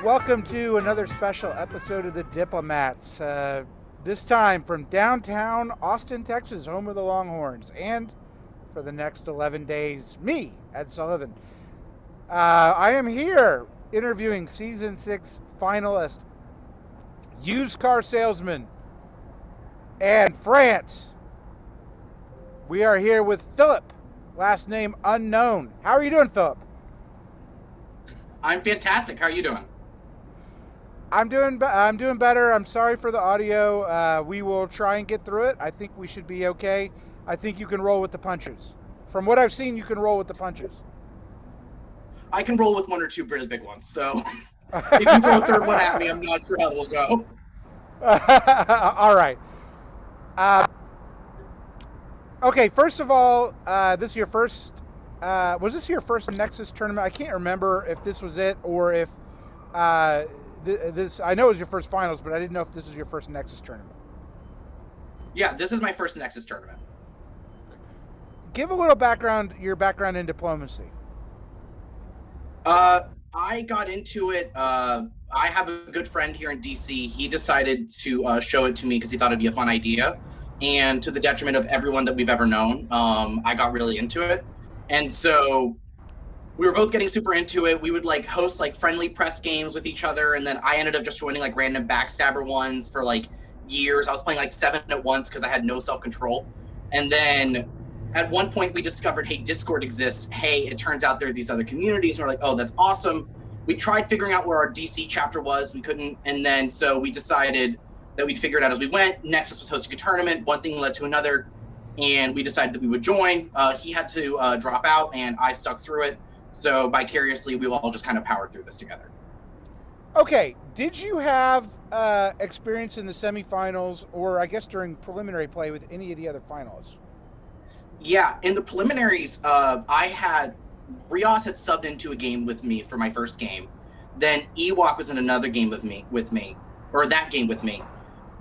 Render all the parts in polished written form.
welcome to another special episode of The Diplomats. This time from downtown Austin, Texas, home of the Longhorns. And for the next 11 days, me, Ed Sullivan. I am here interviewing Season 6 finalist, used car salesman, and France. We are here with Phillip, last name unknown. How are you doing, Phillip? I'm fantastic. How are you doing? I'm doing better. I'm sorry for the audio. We will try and get through it. I think we should be okay. I think you can roll with the punches. From what I've seen, you can roll with the punches. I can roll with one or two really big ones. So if you throw a third one at me, I'm not sure how it'll go. All right. Okay. First of all, this is your first. Was this your first Nexus tournament? I can't remember if this was it or if this. I know it was your first finals, but I didn't know if this was your first Nexus tournament. Yeah, this is my first Nexus tournament. Give a little background, your background in diplomacy. I got into it. I have a good friend here in DC. He decided to show it to me because he thought it'd be a fun idea. And to the detriment of everyone that we've ever known, I got really into it. And so we were both getting super into it. We would host friendly press games with each other. And then I ended up just joining random backstabber ones for years. I was playing 7 at once because I had no self-control. And then at one point we discovered, hey, Discord exists. Hey, it turns out there's these other communities. And we're like, oh, that's awesome. We tried figuring out where our DC chapter was. We couldn't. And then so we decided that we'd figure it out as we went. Nexus was hosting a tournament. One thing led to another. And we decided that we would join. He had to drop out, and I stuck through it. So vicariously, we all just kind of powered through this together. Okay. Did you have experience in the semifinals, or I guess during preliminary play with any of the other finalists? Yeah, in the preliminaries, Rios had subbed into a game with me for my first game. Then Ewok was in another game with me,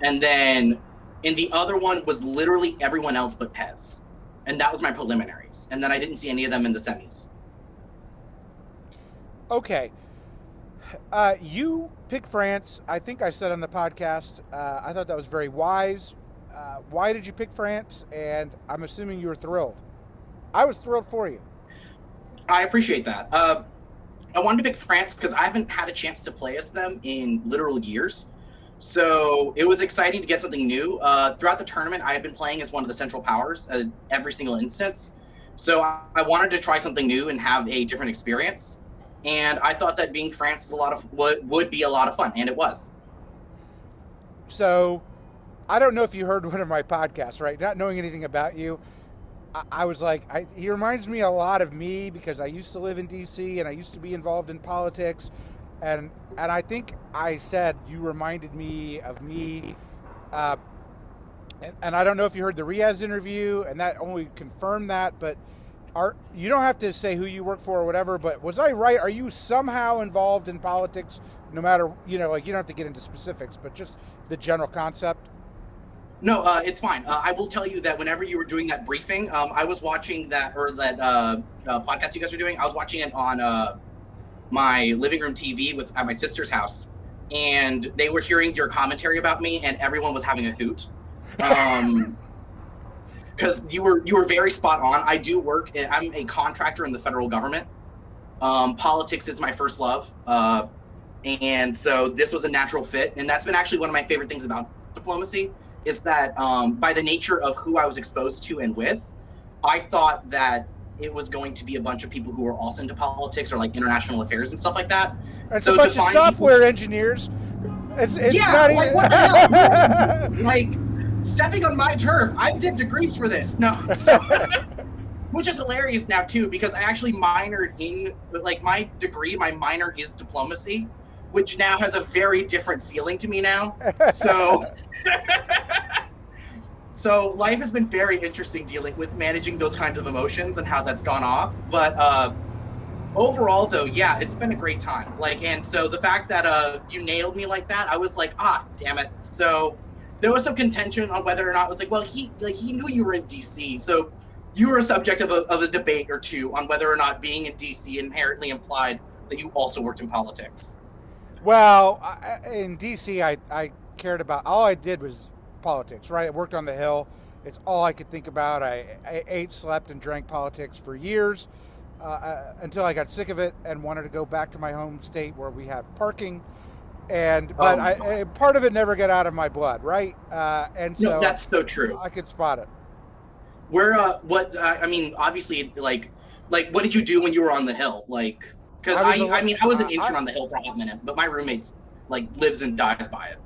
and then in the other one was literally everyone else but Pez. And that was my preliminaries. And then I didn't see any of them in the semis. Okay. You picked France. I think I said on the podcast, I thought that was very wise. Why did you pick France? And I'm assuming you were thrilled. I was thrilled for you. I appreciate that. I wanted to pick France because I haven't had a chance to play as them in literal years. So it was exciting to get something new. Throughout the tournament, I had been playing as one of the central powers at every single instance. So I wanted to try something new and have a different experience. And I thought that being France would be a lot of fun, and it was. So I don't know if you heard one of my podcasts, right? Not knowing anything about you, I was like, he reminds me a lot of me because I used to live in DC and I used to be involved in politics. And I think I said you reminded me of me. And I don't know if you heard the Riaz interview, and that only confirmed that. But you don't have to say who you work for or whatever. But was I right? Are you somehow involved in politics? No matter you don't have to get into specifics, but just the general concept. No, it's fine. I will tell you that whenever you were doing that briefing, I was watching that podcast you guys were doing. I was watching it on my living room TV at my sister's house, and they were hearing your commentary about me, and everyone was having a hoot. Because you were very spot on. I do work. I'm a contractor in the federal government. Politics is my first love, and so this was a natural fit. And that's been actually one of my favorite things about diplomacy is that by the nature of who I was exposed to and with, I thought that it was going to be a bunch of people who were also into politics or international affairs and stuff like that. It's so a bunch of software engineers. It's not even... what the hell? Stepping on my turf. I did degrees for this. No, which is hilarious now too, because I actually minored in my degree. My minor is diplomacy, which now has a very different feeling to me now. So. So life has been very interesting dealing with managing those kinds of emotions and how that's gone off. But overall, though, yeah, it's been a great time. And so the fact that you nailed me like that, I was like, damn it. So there was some contention on whether or not it was he knew you were in DC, so you were a subject of a debate or two on whether or not being in DC inherently implied that you also worked in politics. Well, in DC, I cared about, all I did was politics, right? I worked on the Hill. It's all I could think about. I ate, slept, and drank politics for years until I got sick of it and wanted to go back to my home state where we have parking. Oh But my God. part of it never got out of my blood, right? And No, so that's so true. I could spot it. Where what I mean, obviously, what did you do when you were on the Hill? Like, because I was I mean, I was an I, intern on the Hill for a hot minute, but my roommate's like lives and dies by it.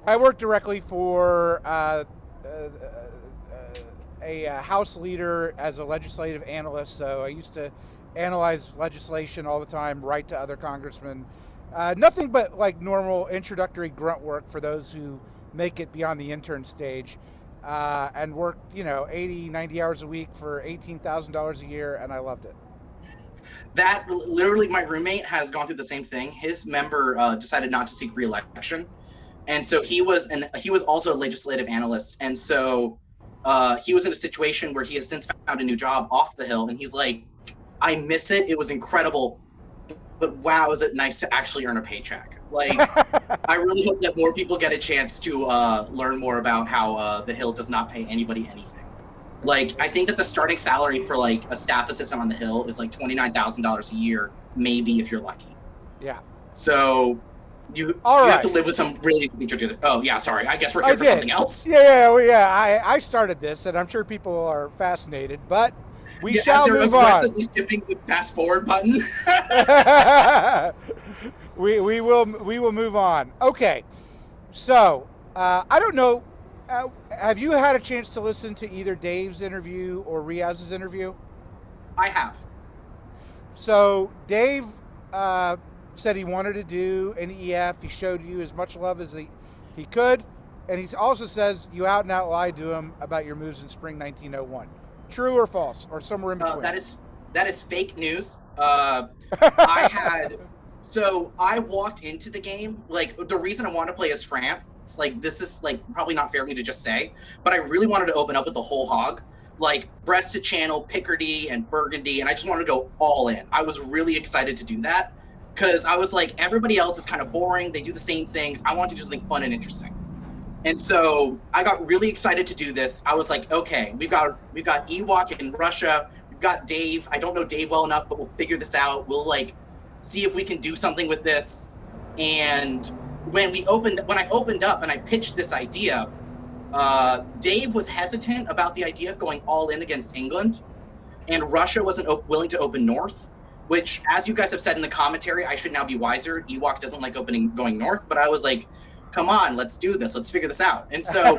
I worked directly for a House leader as a legislative analyst, so I used to analyze legislation all the time, write to other congressmen. Nothing but like normal introductory grunt work for those who make it beyond the intern stage. And worked, 80, 90 hours a week for $18,000 a year, and I loved it. That literally, my roommate has gone through the same thing. His member decided not to seek re-election, and so he was also a legislative analyst, and so he was in a situation where he has since found a new job off the Hill, and he's like, I miss it. It was incredible, but wow, is it nice to actually earn a paycheck? Like, I really hope that more people get a chance to learn more about how the Hill does not pay anybody anything. Like, I think that the starting salary for like a staff assistant on the Hill is like $29,000 a year, maybe if you're lucky. Yeah. So you All you right. have to live with some really interesting. Oh yeah, sorry. I guess we're I here for did. something else. I started this, and I'm sure people are fascinated, but we Yeah, as shall you're move on. aggressively skipping the fast forward button. We will move on. Okay, so I don't know. Have you had a chance to listen to either Dave's interview or Riaz's interview? I have. So Dave said he wanted to do an EF. He showed you as much love as he could, and he also says you out and out lied to him about your moves in spring 1901. True or false, or somewhere in between? That is fake news. I had so I walked into the game like the reason I wanted to play as France. Like this is like probably not fair of me to just say, but I really wanted to open up with the whole hog, like breasted channel, Picardy, and Burgundy, and I just wanted to go all in. I was really excited to do that because I was like everybody else is kind of boring. They do the same things. I want to do something fun and interesting. And so I got really excited to do this. I was like, okay, we've got Ewok in Russia. We've got Dave. I don't know Dave well enough, but we'll figure this out. We'll like see if we can do something with this. And when I opened up and I pitched this idea, Dave was hesitant about the idea of going all in against England, and Russia wasn't willing to open north. Which, as you guys have said in the commentary, I should now be wiser. Ewok doesn't like going north, but I was like, come on, let's do this. Let's figure this out. And so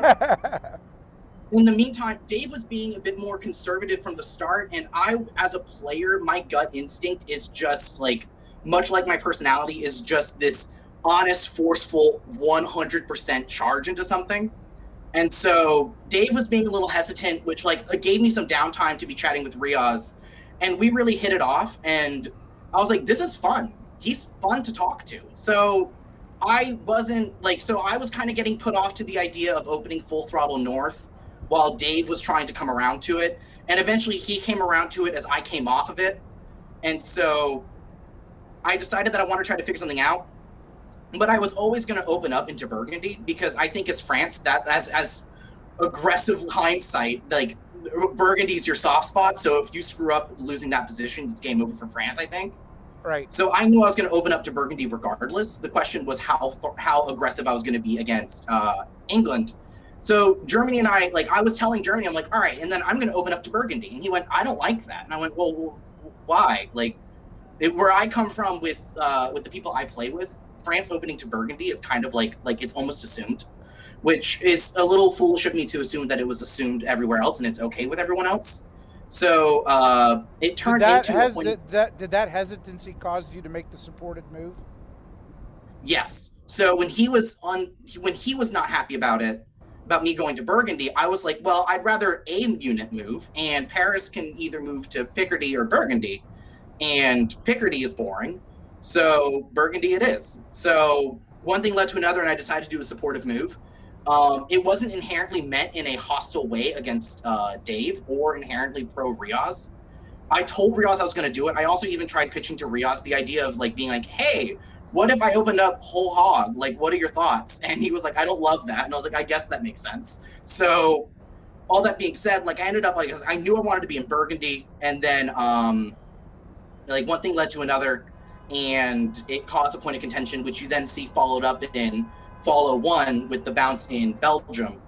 in the meantime, Dave was being a bit more conservative from the start. And I, as a player, my gut instinct is just like, much like my personality, is just this honest, forceful, 100% charge into something. And so Dave was being a little hesitant, which like gave me some downtime to be chatting with Riaz. And we really hit it off. And I was like, this is fun. He's fun to talk to. So I was kind of getting put off to the idea of opening full throttle north while Dave was trying to come around to it. And eventually he came around to it as I came off of it. And so I decided that I want to try to figure something out. But I was always going to open up into Burgundy because I think as France, that as aggressive hindsight, like Burgundy's your soft spot. So if you screw up losing that position, it's game over for France, I think. Right. So I knew I was going to open up to Burgundy regardless. The question was how aggressive I was going to be against England. So Germany and I was telling Germany, I'm like, all right, and then I'm going to open up to Burgundy. And he went, I don't like that. And I went, well, why? Like, where I come from with the people I play with, France opening to Burgundy is kind of like it's almost assumed, which is a little foolish of me to assume that it was assumed everywhere else and it's okay with everyone else. So it turned did that hesitancy cause you to make the supported move? Yes. So when he was not happy about me going to Burgundy, I was like, well, I'd rather a unit move, and Paris can either move to Picardy or Burgundy, and Picardy is boring, so Burgundy it is. So one thing led to another, and I decided to do a supportive move. It wasn't inherently meant in a hostile way against Dave or inherently pro Riaz. I told Riaz I was going to do it. I also even tried pitching to Riaz the idea of like being like, hey, what if I opened up whole hog? Like, what are your thoughts? And he was like, I don't love that. And I was like, I guess that makes sense. So all that being said, like I ended up like I knew I wanted to be in Burgundy, and then like one thing led to another, and it caused a point of contention, which you then see followed up in Follow One with the bounce in Belgium,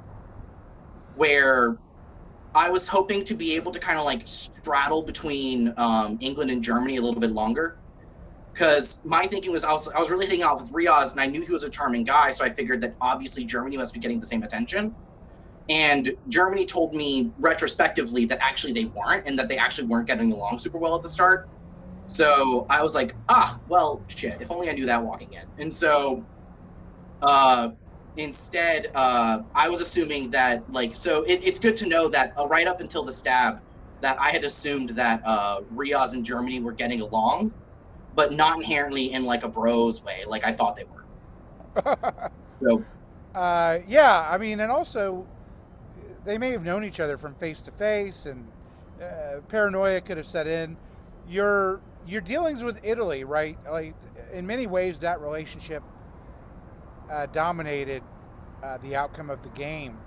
where I was hoping to be able to kind of like straddle between England and Germany a little bit longer. Because my thinking was I was really hitting off with Riaz, and I knew he was a charming guy, so I figured that obviously Germany must be getting the same attention. And Germany told me retrospectively that actually they weren't, and that they actually weren't getting along super well at the start. So I was like, well, shit, if only I knew that walking in. And so instead, I was assuming that, like, so it's good to know that right up until the stab, that I had assumed that Riaz and Germany were getting along, but not inherently in like a bros way, like I thought they were. So Yeah, I mean, and also they may have known each other from face to face, and paranoia could have set in. Your dealings with Italy, right? Like in many ways, that relationship dominated the outcome of the game.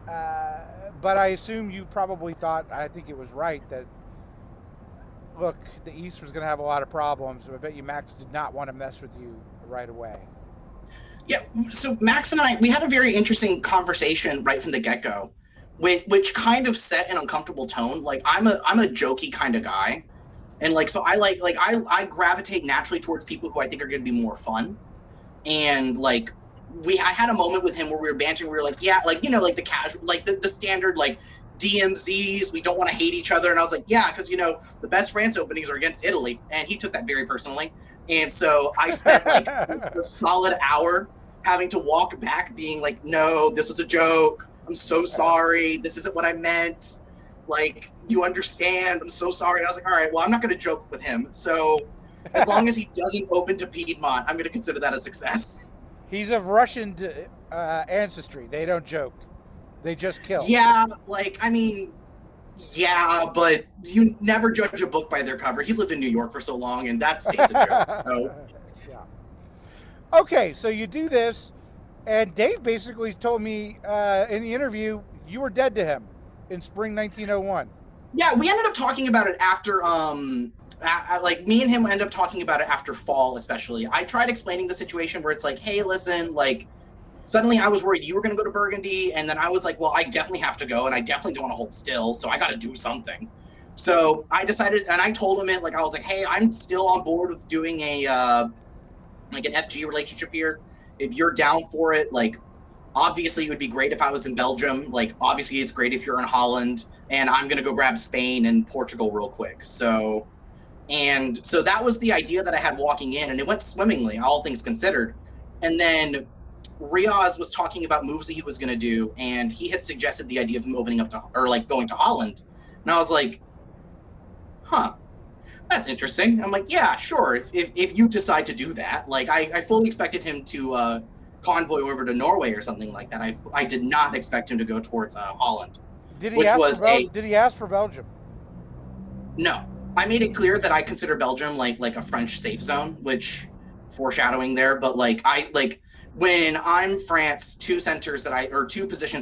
But I assume you probably thought, I think it was right, that look, the East was going to have a lot of problems. I bet you Max did not want to mess with you right away. yeah, so Max and I, we had a very interesting conversation right from the get-go, which kind of set an uncomfortable tone. Like I'm a jokey kind of guy, and like so I gravitate naturally towards people who I think are going to be more fun. And like I had a moment with him where we were bantering. We were like, yeah, like like the casual, like the standard like DMZs. We don't want to hate each other. And I was like, yeah, because the best France openings are against Italy, and he took that very personally. And so I spent like a solid hour having to walk back, being like, no, this was a joke. I'm so sorry. This isn't what I meant. Like, you understand. I'm so sorry. And I was like, all right, well, I'm not going to joke with him. So as long as he doesn't open to Piedmont, I'm going to consider that a success. He's of Russian ancestry. They don't joke. They just kill. Yeah, like, I mean, yeah, but you never judge a book by their cover. He's lived in New York for so long, and that stays a joke. So. Yeah. Okay, so you do this, and Dave basically told me in the interview you were dead to him in spring 1901. Yeah, we ended up talking about it after, like, me and him ended up talking about it after fall, especially. I tried explaining the situation where it's like, hey, listen, like, suddenly I was worried you were going to go to Burgundy, and then I was like, well, I definitely have to go, and I definitely don't want to hold still, so I got to do something. So I decided, and I told him it, like, I was like, hey, I'm still on board with doing a, like, an FG relationship here. If you're down for it, like, obviously it would be great if I was in Belgium. Like, obviously it's great if you're in Holland, and I'm going to go grab Spain and Portugal real quick. So that was the idea that I had walking in, and it went swimmingly, all things considered. And then Riaz was talking about moves that he was going to do, and he had suggested the idea of him opening up to, or like going to Holland. And I was like, huh, that's interesting. I'm like, yeah, sure. If you decide to do that, like I fully expected him to convoy over to Norway or something like that. I did not expect him to go towards Holland. Did he ask for Belgium? No. I made it clear that I consider Belgium like a French safe zone, which foreshadowing there, but when I'm France, two positions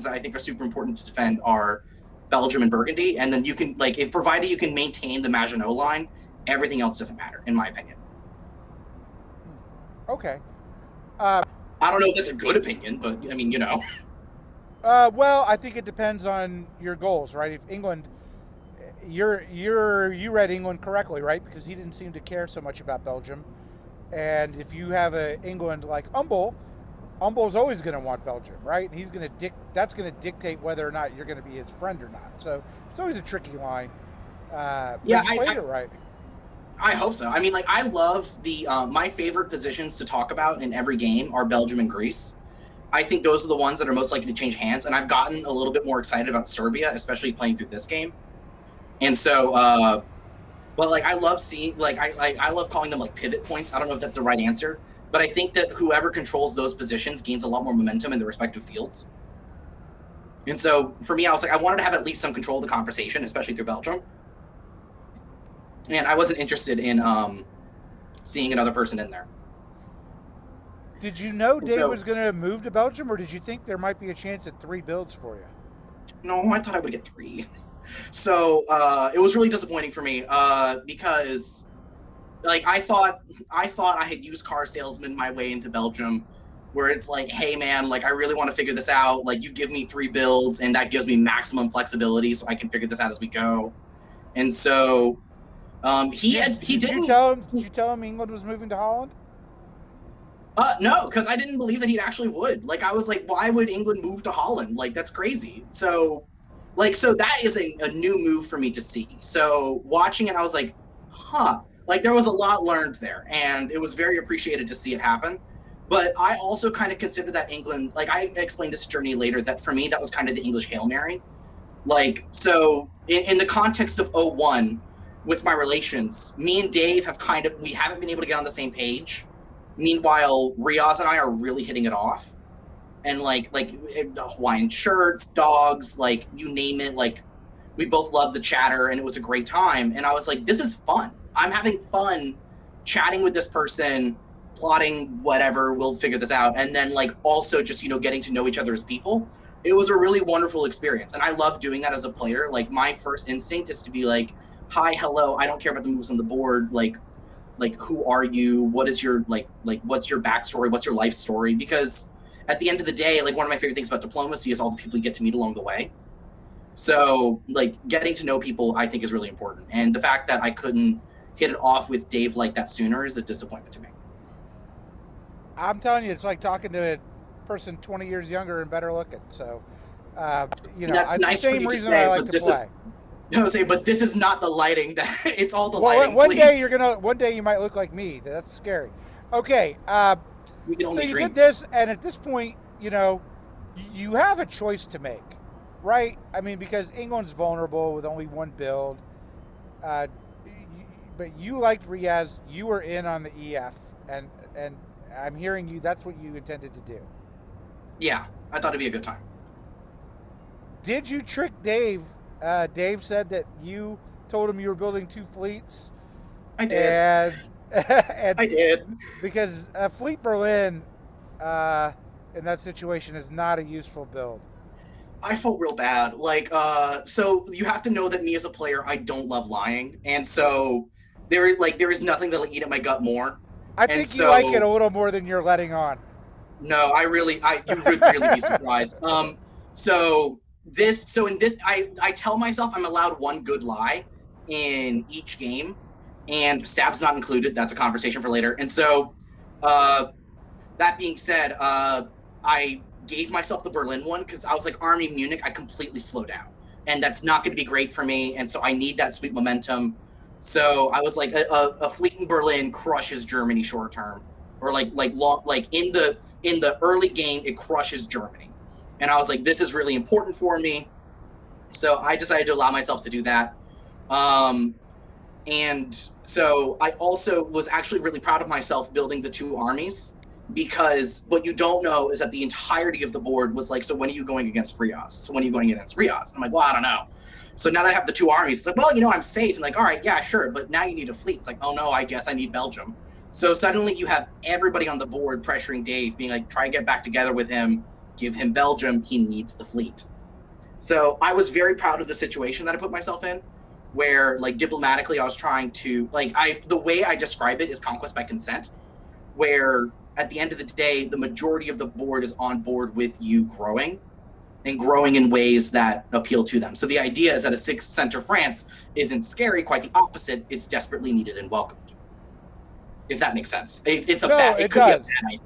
that I think are super important to defend are Belgium and Burgundy, and then you can if provided you can maintain the Maginot line, everything else doesn't matter, in my opinion. Okay. I don't know if that's a good opinion, but I mean, Well, I think it depends on your goals, right? If England, you read England correctly, right? Because he didn't seem to care so much about Belgium, and if you have a England like Umble's always going to want Belgium, right? And he's going to that's going to dictate whether or not you're going to be his friend or not. So it's always a tricky line. Yeah, you played it right. I hope so. I mean, like, I love the my favorite positions to talk about in every game are Belgium and Greece. I think those are the ones that are most likely to change hands, and I've gotten a little bit more excited about Serbia, especially playing through this game. And so, but like, I love seeing, like, I love calling them like pivot points. I don't know if that's the right answer, but I think that whoever controls those positions gains a lot more momentum in the respective fields. And so for me, I was like, I wanted to have at least some control of the conversation, especially through Belgium. And I wasn't interested in seeing another person in there. Did you know And Dave so, was going to move to Belgium, or did you think there might be a chance at 3 builds for you? no, I thought I would get 3. So it was really disappointing for me because like I thought I had used car salesman my way into Belgium, where it's like, hey man, like I really want to figure this out. Like you give me 3 builds, and that gives me maximum flexibility, so I can figure this out as we go. And so he Did you didn't. tell him? Did you tell him England was moving to Holland? No, because I didn't believe that he actually would. Like, I was like, why would England move to Holland? Like, that's crazy. So, so that is a new move for me to see. So, watching it, I was like, huh. Like, there was a lot learned there, and it was very appreciated to see it happen. But I also kind of consider that England, like, I explained this journey later, that for me, that was kind of the English Hail Mary. Like, so in the context of '01, with my relations, me and Dave we haven't been able to get on the same page. Meanwhile, Riaz and I are really hitting it off, and like Hawaiian shirts, dogs, like you name it. Like we both loved the chatter, and it was a great time. And I was like, this is fun. I'm having fun chatting with this person, plotting whatever. We'll figure this out, and then like also just getting to know each other as people. It was a really wonderful experience, and I love doing that as a player. Like my first instinct is to be like, hi, hello. I don't care about the moves on the board. Like who are you, what is your like what's your backstory, what's your life story, because at the end of the day, like one of my favorite things about diplomacy is all the people you get to meet along the way. So like getting to know people, I think, is really important, and the fact that I couldn't hit it off with Dave like that sooner is a disappointment to me. I'm telling you, it's like talking to a person 20 years younger and better looking. So, uh, And that's it's the nice for same you to reason I say, like but to this is play. I would say, but this is not the lighting that it's all the Well, lighting, one please. day one day you might look like me. That's scary. Okay, We can so only you dream. did this, and at this point, you have a choice to make, right? I mean, because England's vulnerable with only 1 build, uh, but you liked Riaz. You were in on the EF, and I'm hearing you. That's what you intended to do. Yeah, I thought it'd be a good time. Did you trick Dave? Dave said that you told him you were building 2 fleets, I did. and and I did. because Fleet Berlin in that situation is not a useful build. I felt real bad. Like, so you have to know that me as a player, I don't love lying, and so there is nothing that'll eat at my gut more. I And think you like it a so little more than you're letting on. no, you would really be surprised. So in this, I tell myself I'm allowed 1 good lie in each game, and stab's not included. That's a conversation for later. And so, uh, that being said, I gave myself the Berlin one because I was like, Army Munich, I completely slow down, and that's not going to be great for me. And so I need that sweet momentum. So I was like, a fleet in Berlin crushes Germany short term, or like long, like in the early game, it crushes Germany. And I was like, this is really important for me. So I decided to allow myself to do that. Um, and so I also was actually really proud of myself building the 2 armies, because what you don't know is that the entirety of the board was like, so when are you going against Riaz? So when are you going against Riaz? And I'm like, well, I don't know. So now that I have the 2 armies, it's like, well, I'm safe. And like, all right, yeah, sure. But now you need a fleet. It's like, oh no, I guess I need Belgium. So suddenly you have everybody on the board pressuring Dave, being like, try to get back together with him, give him Belgium. He needs the fleet. So I was very proud of the situation that I put myself in, where like diplomatically I was trying to the way I describe it is conquest by consent, where at the end of the day, the majority of the board is on board with you growing, and growing in ways that appeal to them. So the idea is that a 6 center France isn't scary, quite the opposite. It's desperately needed and welcomed. If that makes sense. It No, it could be a does. bad idea.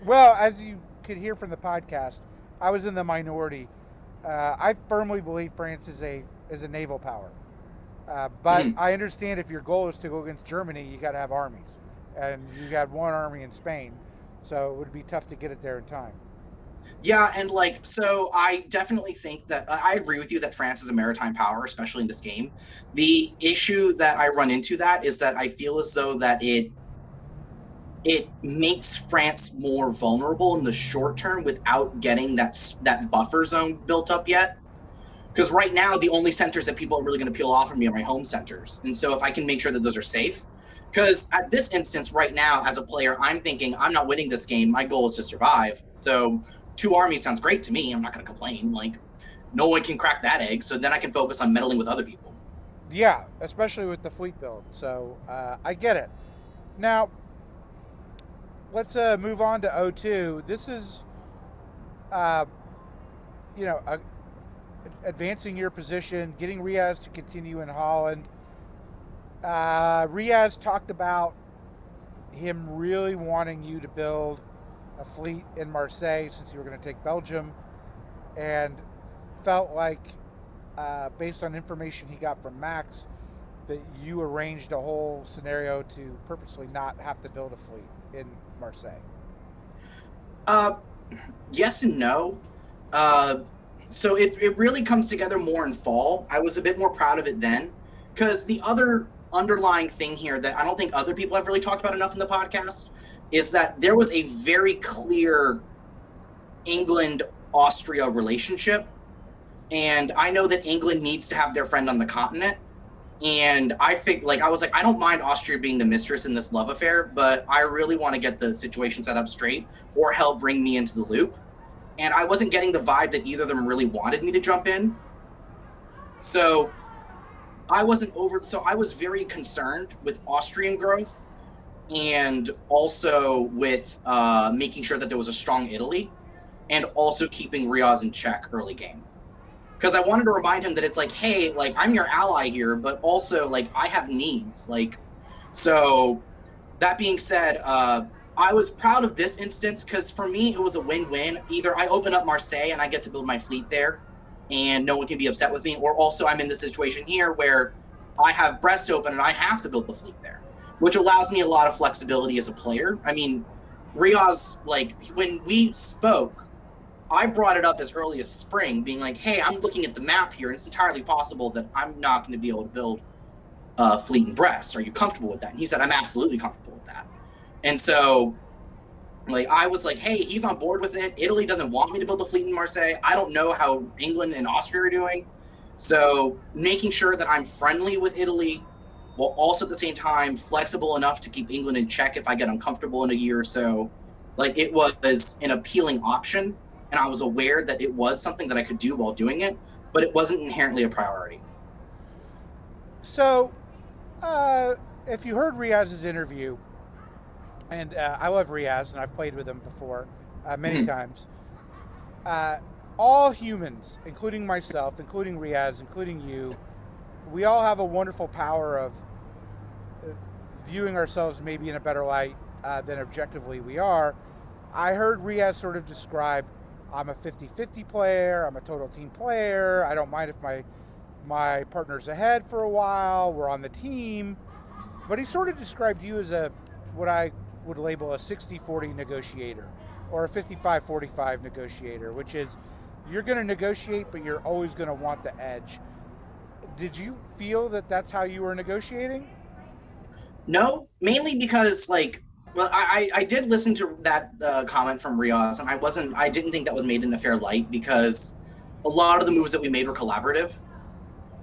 Well, as you could hear from the podcast, I was in the minority. I firmly believe France is a naval power, but I understand if your goal is to go against Germany, you got to have armies, and you got 1 army in Spain, so it would be tough to get it there in time. Yeah, and so I definitely think that I agree with you that France is a maritime power, especially in this game. The issue that I run into that is that I feel as though that it makes France more vulnerable in the short term without getting that buffer zone built up yet. Because right now, the only centers that people are really going to peel off from me are my home centers. And so if I can make sure that those are safe, Because at this instance, right now, as a player, I'm thinking I'm not winning this game. My goal is to survive. So 2 armies sounds great to me. I'm not going to complain. Like, no one can crack that egg. So then I can focus on meddling with other people. Yeah, especially with the fleet build. So I get it. Now let's move on to O2. This is, uh, you know, advancing your position, getting Riaz to continue in Holland. Riaz talked about him really wanting you to build a fleet in Marseille since you were going to take Belgium, and felt like, based on information he got from Max, that you arranged a whole scenario to purposely not have to build a fleet in Marseille. Uh, yes and no. Uh, so it really comes together more in fall. I was a bit more proud of it then, because the other underlying thing here that I don't think other people have really talked about enough in the podcast is that there was a very clear England Austria relationship. And I know that England needs to have their friend on the continent. And I was like, I don't mind Austria being the mistress in this love affair, but I really want to get the situation set up straight or help bring me into the loop. And I wasn't getting the vibe that either of them really wanted me to jump in. So I was very concerned with Austrian growth and also with making sure that there was a strong Italy and also keeping Riaz in check early game. Because I wanted to remind him that it's like, hey, like, I'm your ally here, but also, like, I have needs. Like, so that being said, I was proud of this instance because for me, it was a win-win. Either I open up Marseille and I get to build my fleet there and no one can be upset with me, or also I'm in the situation here where I have Brest open and I have to build the fleet there, which allows me a lot of flexibility as a player. I mean, Riaz, like, when we spoke, I brought it up as early as spring, being like, hey, I'm looking at the map here, and it's entirely possible that I'm not going to be able to build a fleet in Brest. Are you comfortable with that? And he said, I'm absolutely comfortable with that. And so, like, I was like, hey, he's on board with it. Italy doesn't want me to build a fleet in Marseille. I don't know how England and Austria are doing. So making sure that I'm friendly with Italy while also at the same time flexible enough to keep England in check if I get uncomfortable in a year or so. Like, it was an appealing option. And I was aware that it was something that I could do while doing it, but it wasn't inherently a priority. So, if you heard Riaz's interview, and I love Riaz, and I've played with him before many times. All humans, including myself, including Riaz, including you, we all have a wonderful power of viewing ourselves maybe in a better light than objectively we are. I heard Riaz sort of describe, I'm a 50-50 player, I'm a total team player, I don't mind if my partner's ahead for a while, we're on the team. But he sort of described you as what I would label a 60-40 negotiator or a 55-45 negotiator, which is you're going to negotiate, but you're always going to want the edge. Did you feel that that's how you were negotiating? No, mainly because, like, well, I did listen to that comment from Riaz, and I didn't think that was made in a fair light because a lot of the moves that we made were collaborative.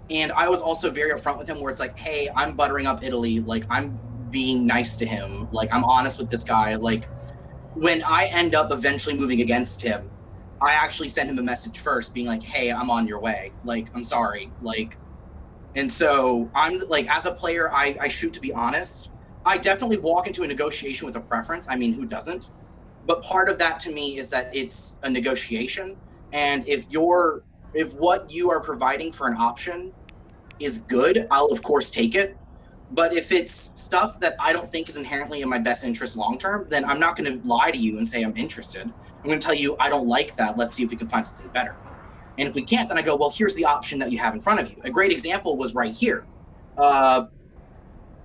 And I was also very upfront with him where it's like, hey, I'm buttering up Italy. Like, I'm being nice to him. Like, I'm honest with this guy. Like, when I end up eventually moving against him, I actually sent him a message first being like, hey, I'm on your way. Like, I'm sorry. Like, and so I'm like, as a player, I shoot to be honest. I definitely walk into a negotiation with a preference. I mean, who doesn't? But part of that to me is that it's a negotiation. And if what you are providing for an option is good, I'll of course take it. But if it's stuff that I don't think is inherently in my best interest long term, then I'm not going to lie to you and say I'm interested. I'm going to tell you I don't like that. Let's see if we can find something better. And if we can't, then I go, well, here's the option that you have in front of you. A great example was right here.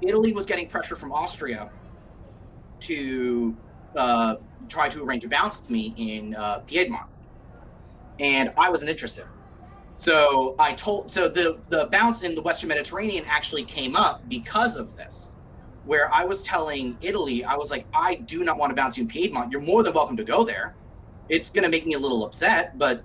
Italy was getting pressure from Austria to try to arrange a bounce with me in Piedmont. And I wasn't interested. So the bounce in the Western Mediterranean actually came up because of this, where I was telling Italy, I was like, I do not want to bounce you in Piedmont. You're more than welcome to go there. It's going to make me a little upset, but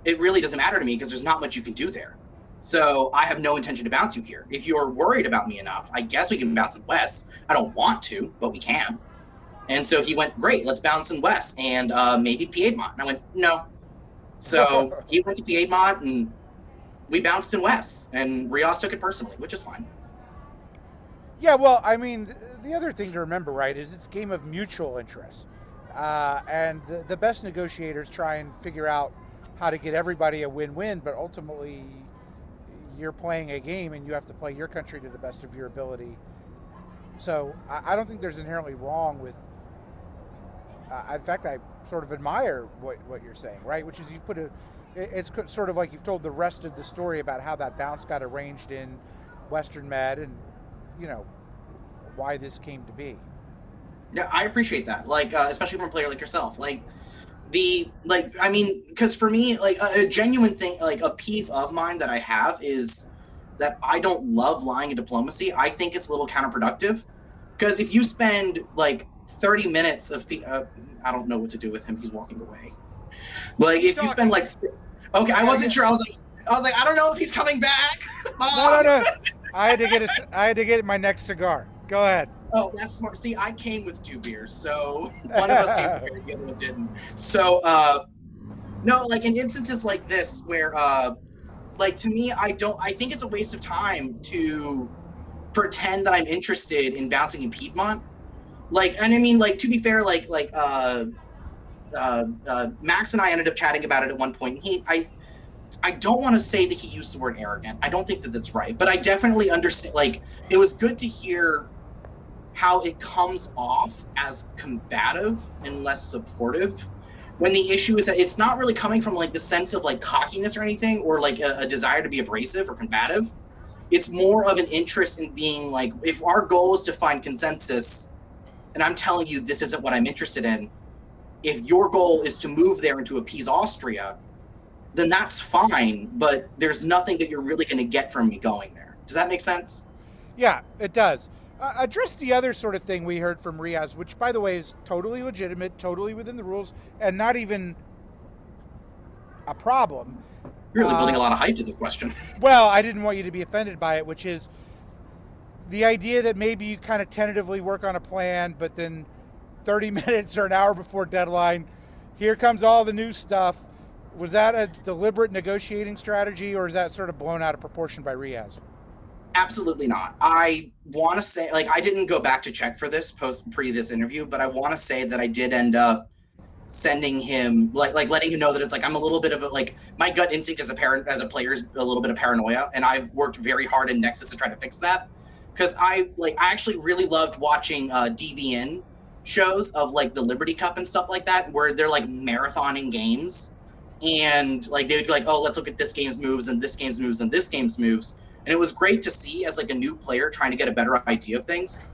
it really doesn't matter to me because there's not much you can do there. So I have no intention to bounce you here. If you're worried about me enough, I guess we can bounce in West. I don't want to, but we can. And so he went, great, let's bounce in West and maybe Piedmont. And I went, no. So he went to Piedmont and we bounced in West. And Rios took it personally, which is fine. Yeah, well, I mean, the other thing to remember, right, is it's a game of mutual interest. And the best negotiators try and figure out how to get everybody a win-win, but ultimately you're playing a game and you have to play your country to the best of your ability. So I don't think there's inherently wrong with. In fact, I sort of admire what you're saying, right? Which is you've put a. It's sort of like you've told the rest of the story about how that bounce got arranged in Western Med, and you know why this came to be. Yeah, I appreciate that. Like, especially from a player like yourself. I mean, because for me, like a genuine thing, like a peeve of mine that I have is that I don't love lying in diplomacy. I think it's a little counterproductive because if you spend like 30 minutes of, I don't know what to do with him. He's walking away. Like if you spend like, okay, I wasn't sure. I was like, I don't know if he's coming back. No. I had to get my next cigar. Go ahead. Oh, that's smart. See, I came with 2 beers, so one of us came prepared, the other one didn't. So, no, like in instances like this where, like to me, I think it's a waste of time to pretend that I'm interested in bouncing in Piedmont. Like, and I mean, like to be fair, Max and I ended up chatting about it at one point. And I don't want to say that he used the word arrogant. I don't think that that's right, but I definitely understand. Like, it was good to hear how it comes off as combative and less supportive when the issue is that it's not really coming from like the sense of like cockiness or anything, or like a desire to be abrasive or combative. It's more of an interest in being like, if our goal is to find consensus and I'm telling you this isn't what I'm interested in, if your goal is to move there and to appease Austria, then that's fine, but there's nothing that you're really going to get from me going there. Does that make sense? Yeah, it does. Address the other sort of thing we heard from Riaz, which, by the way, is totally legitimate, totally within the rules, and not even a problem. You're really building a lot of hype to this question. Well, I didn't want you to be offended by it, which is the idea that maybe you kind of tentatively work on a plan, but then 30 minutes or an hour before deadline, here comes all the new stuff. Was that a deliberate negotiating strategy, or is that sort of blown out of proportion by Riaz? Absolutely not. I want to say, like, I didn't go back to check for this pre this interview, but I want to say that I did end up sending him, like letting him know that it's like I'm a little bit of a, like, my gut instinct as a parent, as a player, is a little bit of paranoia, and I've worked very hard in Nexus to try to fix that, because I actually really loved watching DBN shows of like the Liberty Cup and stuff like that, where they're like marathoning games, and like they would be like, oh, let's look at this game's moves and this game's moves and this game's moves. And it was great to see as like a new player trying to get a better idea of things,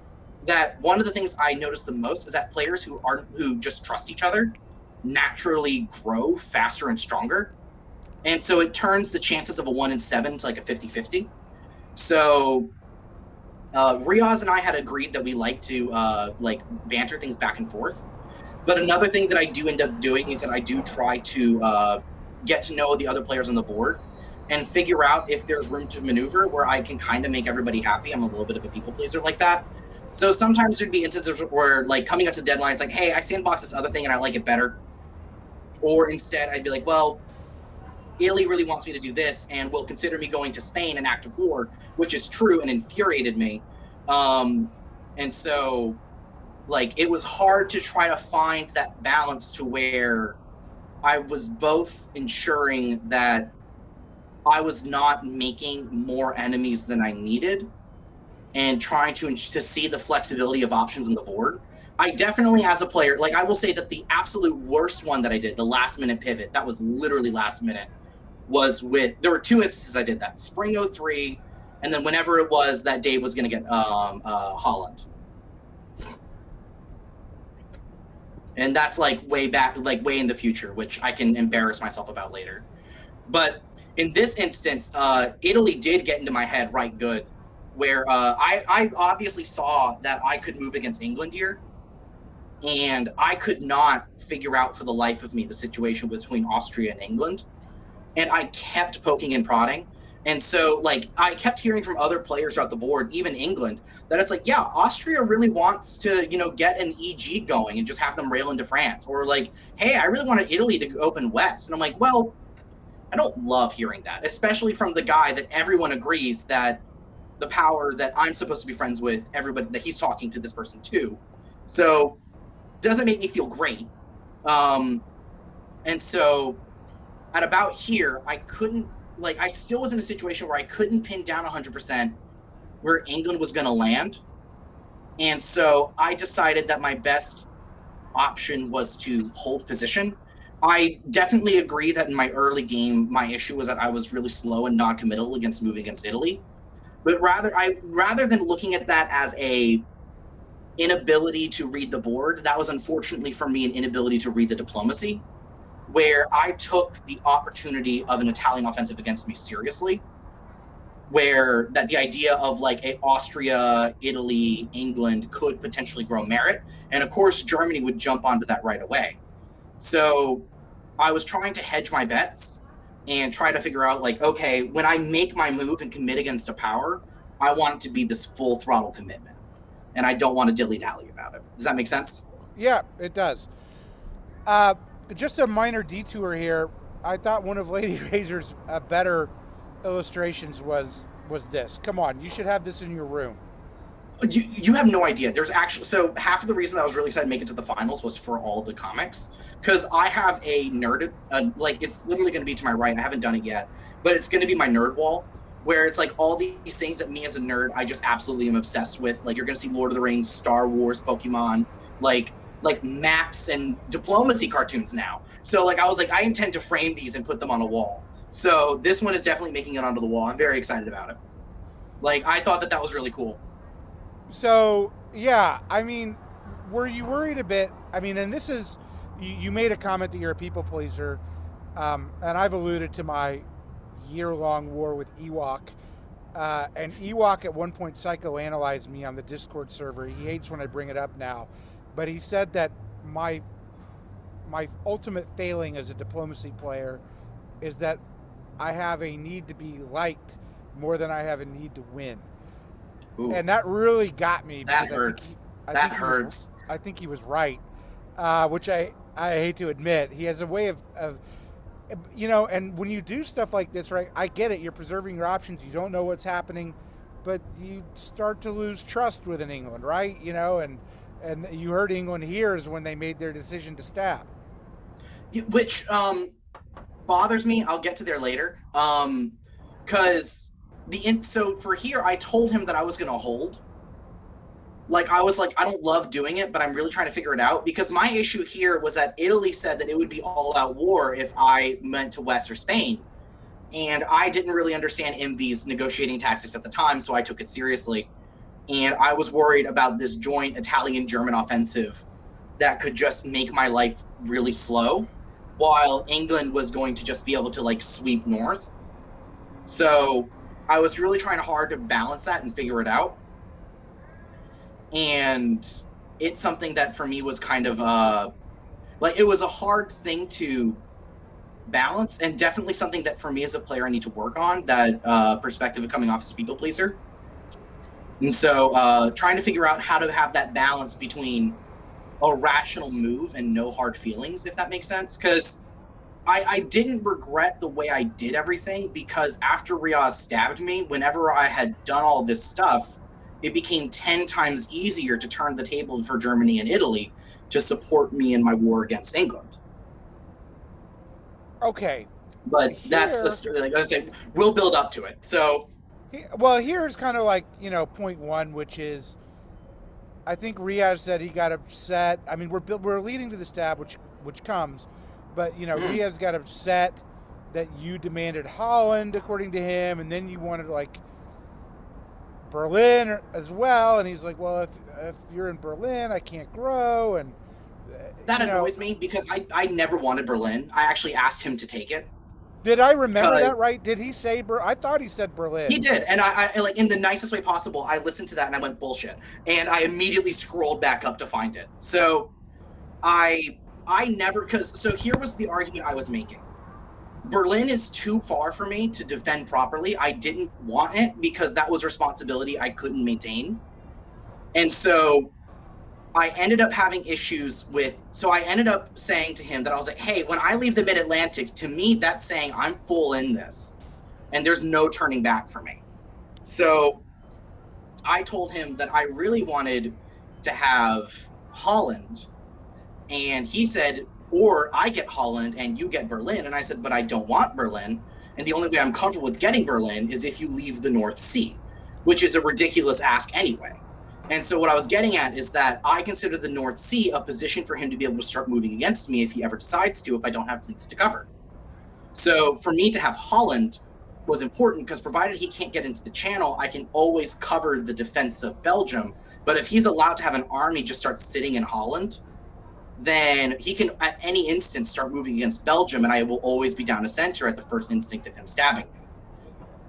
that one of the things I noticed the most is that players who just trust each other naturally grow faster and stronger. And so it turns the chances of a 1 in 7 to like a 50-50. So Riaz and I had agreed that we like to like banter things back and forth. But another thing that I do end up doing is that I do try to get to know the other players on the board and figure out if there's room to maneuver where I can kind of make everybody happy. I'm a little bit of a people pleaser like that. So sometimes there'd be instances where, like, coming up to the deadline, it's like, hey, I sandboxed this other thing and I like it better. Or instead, I'd be like, well, Italy really wants me to do this and will consider me going to Spain in active war, which is true and infuriated me. And so, like, it was hard to try to find that balance to where I was both ensuring that I was not making more enemies than I needed and trying to see the flexibility of options on the board. I definitely, as a player, like, I will say that the absolute worst one that I did, the last minute pivot, that was literally last minute, was with, there were 2 instances I did that. Spring 03, and then whenever it was that Dave was going to get Holland. And that's like way back, like way in the future, which I can embarrass myself about later. But in this instance, Italy did get into my head right good, where I obviously saw that I could move against England here, and I could not figure out for the life of me the situation between Austria and England. And I kept poking and prodding. And so, like, I kept hearing from other players throughout the board, even England, that it's like, yeah, Austria really wants to, get an EG going and just have them rail into France. Or like, hey, I really wanted Italy to open west. And I'm like, well, I don't love hearing that, especially from the guy that everyone agrees that the power that I'm supposed to be friends with, everybody that he's talking to this person too. So it doesn't make me feel great. And so at about here, I couldn't, like, I still was in a situation where I couldn't pin down 100% where England was going to land. And so I decided that my best option was to hold position. I definitely agree that in my early game, my issue was that I was really slow and non-committal against moving against Italy. But rather than looking at that as a inability to read the board, that was unfortunately for me an inability to read the diplomacy, where I took the opportunity of an Italian offensive against me seriously, where that the idea of like a Austria, Italy, England could potentially grow merit. And of course, Germany would jump onto that right away. So I was trying to hedge my bets and try to figure out like, okay, when I make my move and commit against a power, I want it to be this full throttle commitment. And I don't want to dilly-dally about it. Does that make sense? Yeah, it does. Just a minor detour here. I thought one of Lady Razor's better illustrations was this. Come on, you should have this in your room. You have no idea. There's actually, so half of the reason I was really excited to make it to the finals was for all the comics, because I have a nerd, like it's literally going to be to my right. I haven't done it yet, but it's going to be my nerd wall, where it's like all these things that me as a nerd I just absolutely am obsessed with. Like you're going to see Lord of the Rings, Star Wars, Pokemon, like maps and diplomacy cartoons now. So like I was like, I intend to frame these and put them on a wall. So this one is definitely making it onto the wall. I'm very excited about it. Like I thought that was really cool. So yeah, I mean, were you worried a bit? I mean, and this is you made a comment that you're a people pleaser, and I've alluded to my year-long war with Ewok. And Ewok at one point psychoanalyzed me on the Discord server. He hates when I bring it up now, but he said that my ultimate failing as a diplomacy player is that I have a need to be liked more than I have a need to win. Ooh. And that really got me. That hurts. That hurts. I think he was right, which I hate to admit. He has a way of and when you do stuff like this, right, I get it. You're preserving your options. You don't know what's happening, but you start to lose trust within England, right? And you heard England here is when they made their decision to stab. Which bothers me. I'll get to there later. Because so for here, I told him that I was going to hold. Like, I was like, I don't love doing it, but I'm really trying to figure it out. Because my issue here was that Italy said that it would be all-out war if I went to West or Spain. And I didn't really understand MV's negotiating tactics at the time, so I took it seriously. And I was worried about this joint Italian-German offensive that could just make my life really slow, while England was going to just be able to, like, sweep north. So I was really trying hard to balance that and figure it out. And it's something that for me was kind of like it was a hard thing to balance, and definitely something that for me as a player I need to work on, that perspective of coming off as a people pleaser. And so trying to figure out how to have that balance between a rational move and no hard feelings, if that makes sense. Because I didn't regret the way I did everything, because after Riaz stabbed me, whenever I had done all this stuff, it became 10 times easier to turn the table for Germany and Italy to support me in my war against England. Okay. But here, that's, like I said, we'll build up to it. So, well, here's kind of like, point one, which is, I think Riaz said he got upset. I mean, we're leading to the stab, which comes, but, Riaz got upset that you demanded Holland, according to him, and then you wanted, like, Berlin as well, and he's like, well, if you're in Berlin, I can't grow, and that annoys me, because I never wanted Berlin. I actually asked him to take it. Did I remember that right? Did he say I thought he said Berlin. He did, and I like, in the nicest way possible, I listened to that and I went bullshit, and I immediately scrolled back up to find it. So I never, so here was the argument I was making. Berlin is too far for me to defend properly. I didn't want it because that was responsibility I couldn't maintain. And so I ended up having issues with, so I ended up saying to him that I was like, hey, when I leave the Mid-Atlantic, to me, that's saying I'm full in this and there's no turning back for me. So I told him that I really wanted to have Holland. And he said, or I get Holland and you get Berlin. And I said, but I don't want Berlin. And the only way I'm comfortable with getting Berlin is if you leave the North Sea, which is a ridiculous ask anyway. And so what I was getting at is that I consider the North Sea a position for him to be able to start moving against me if he ever decides to, if I don't have fleets to cover. So for me to have Holland was important because provided he can't get into the channel, I can always cover the defense of Belgium. But if he's allowed to have an army just start sitting in Holland, then he can at any instant start moving against Belgium, and I will always be down to center at the first instinct of him stabbing me.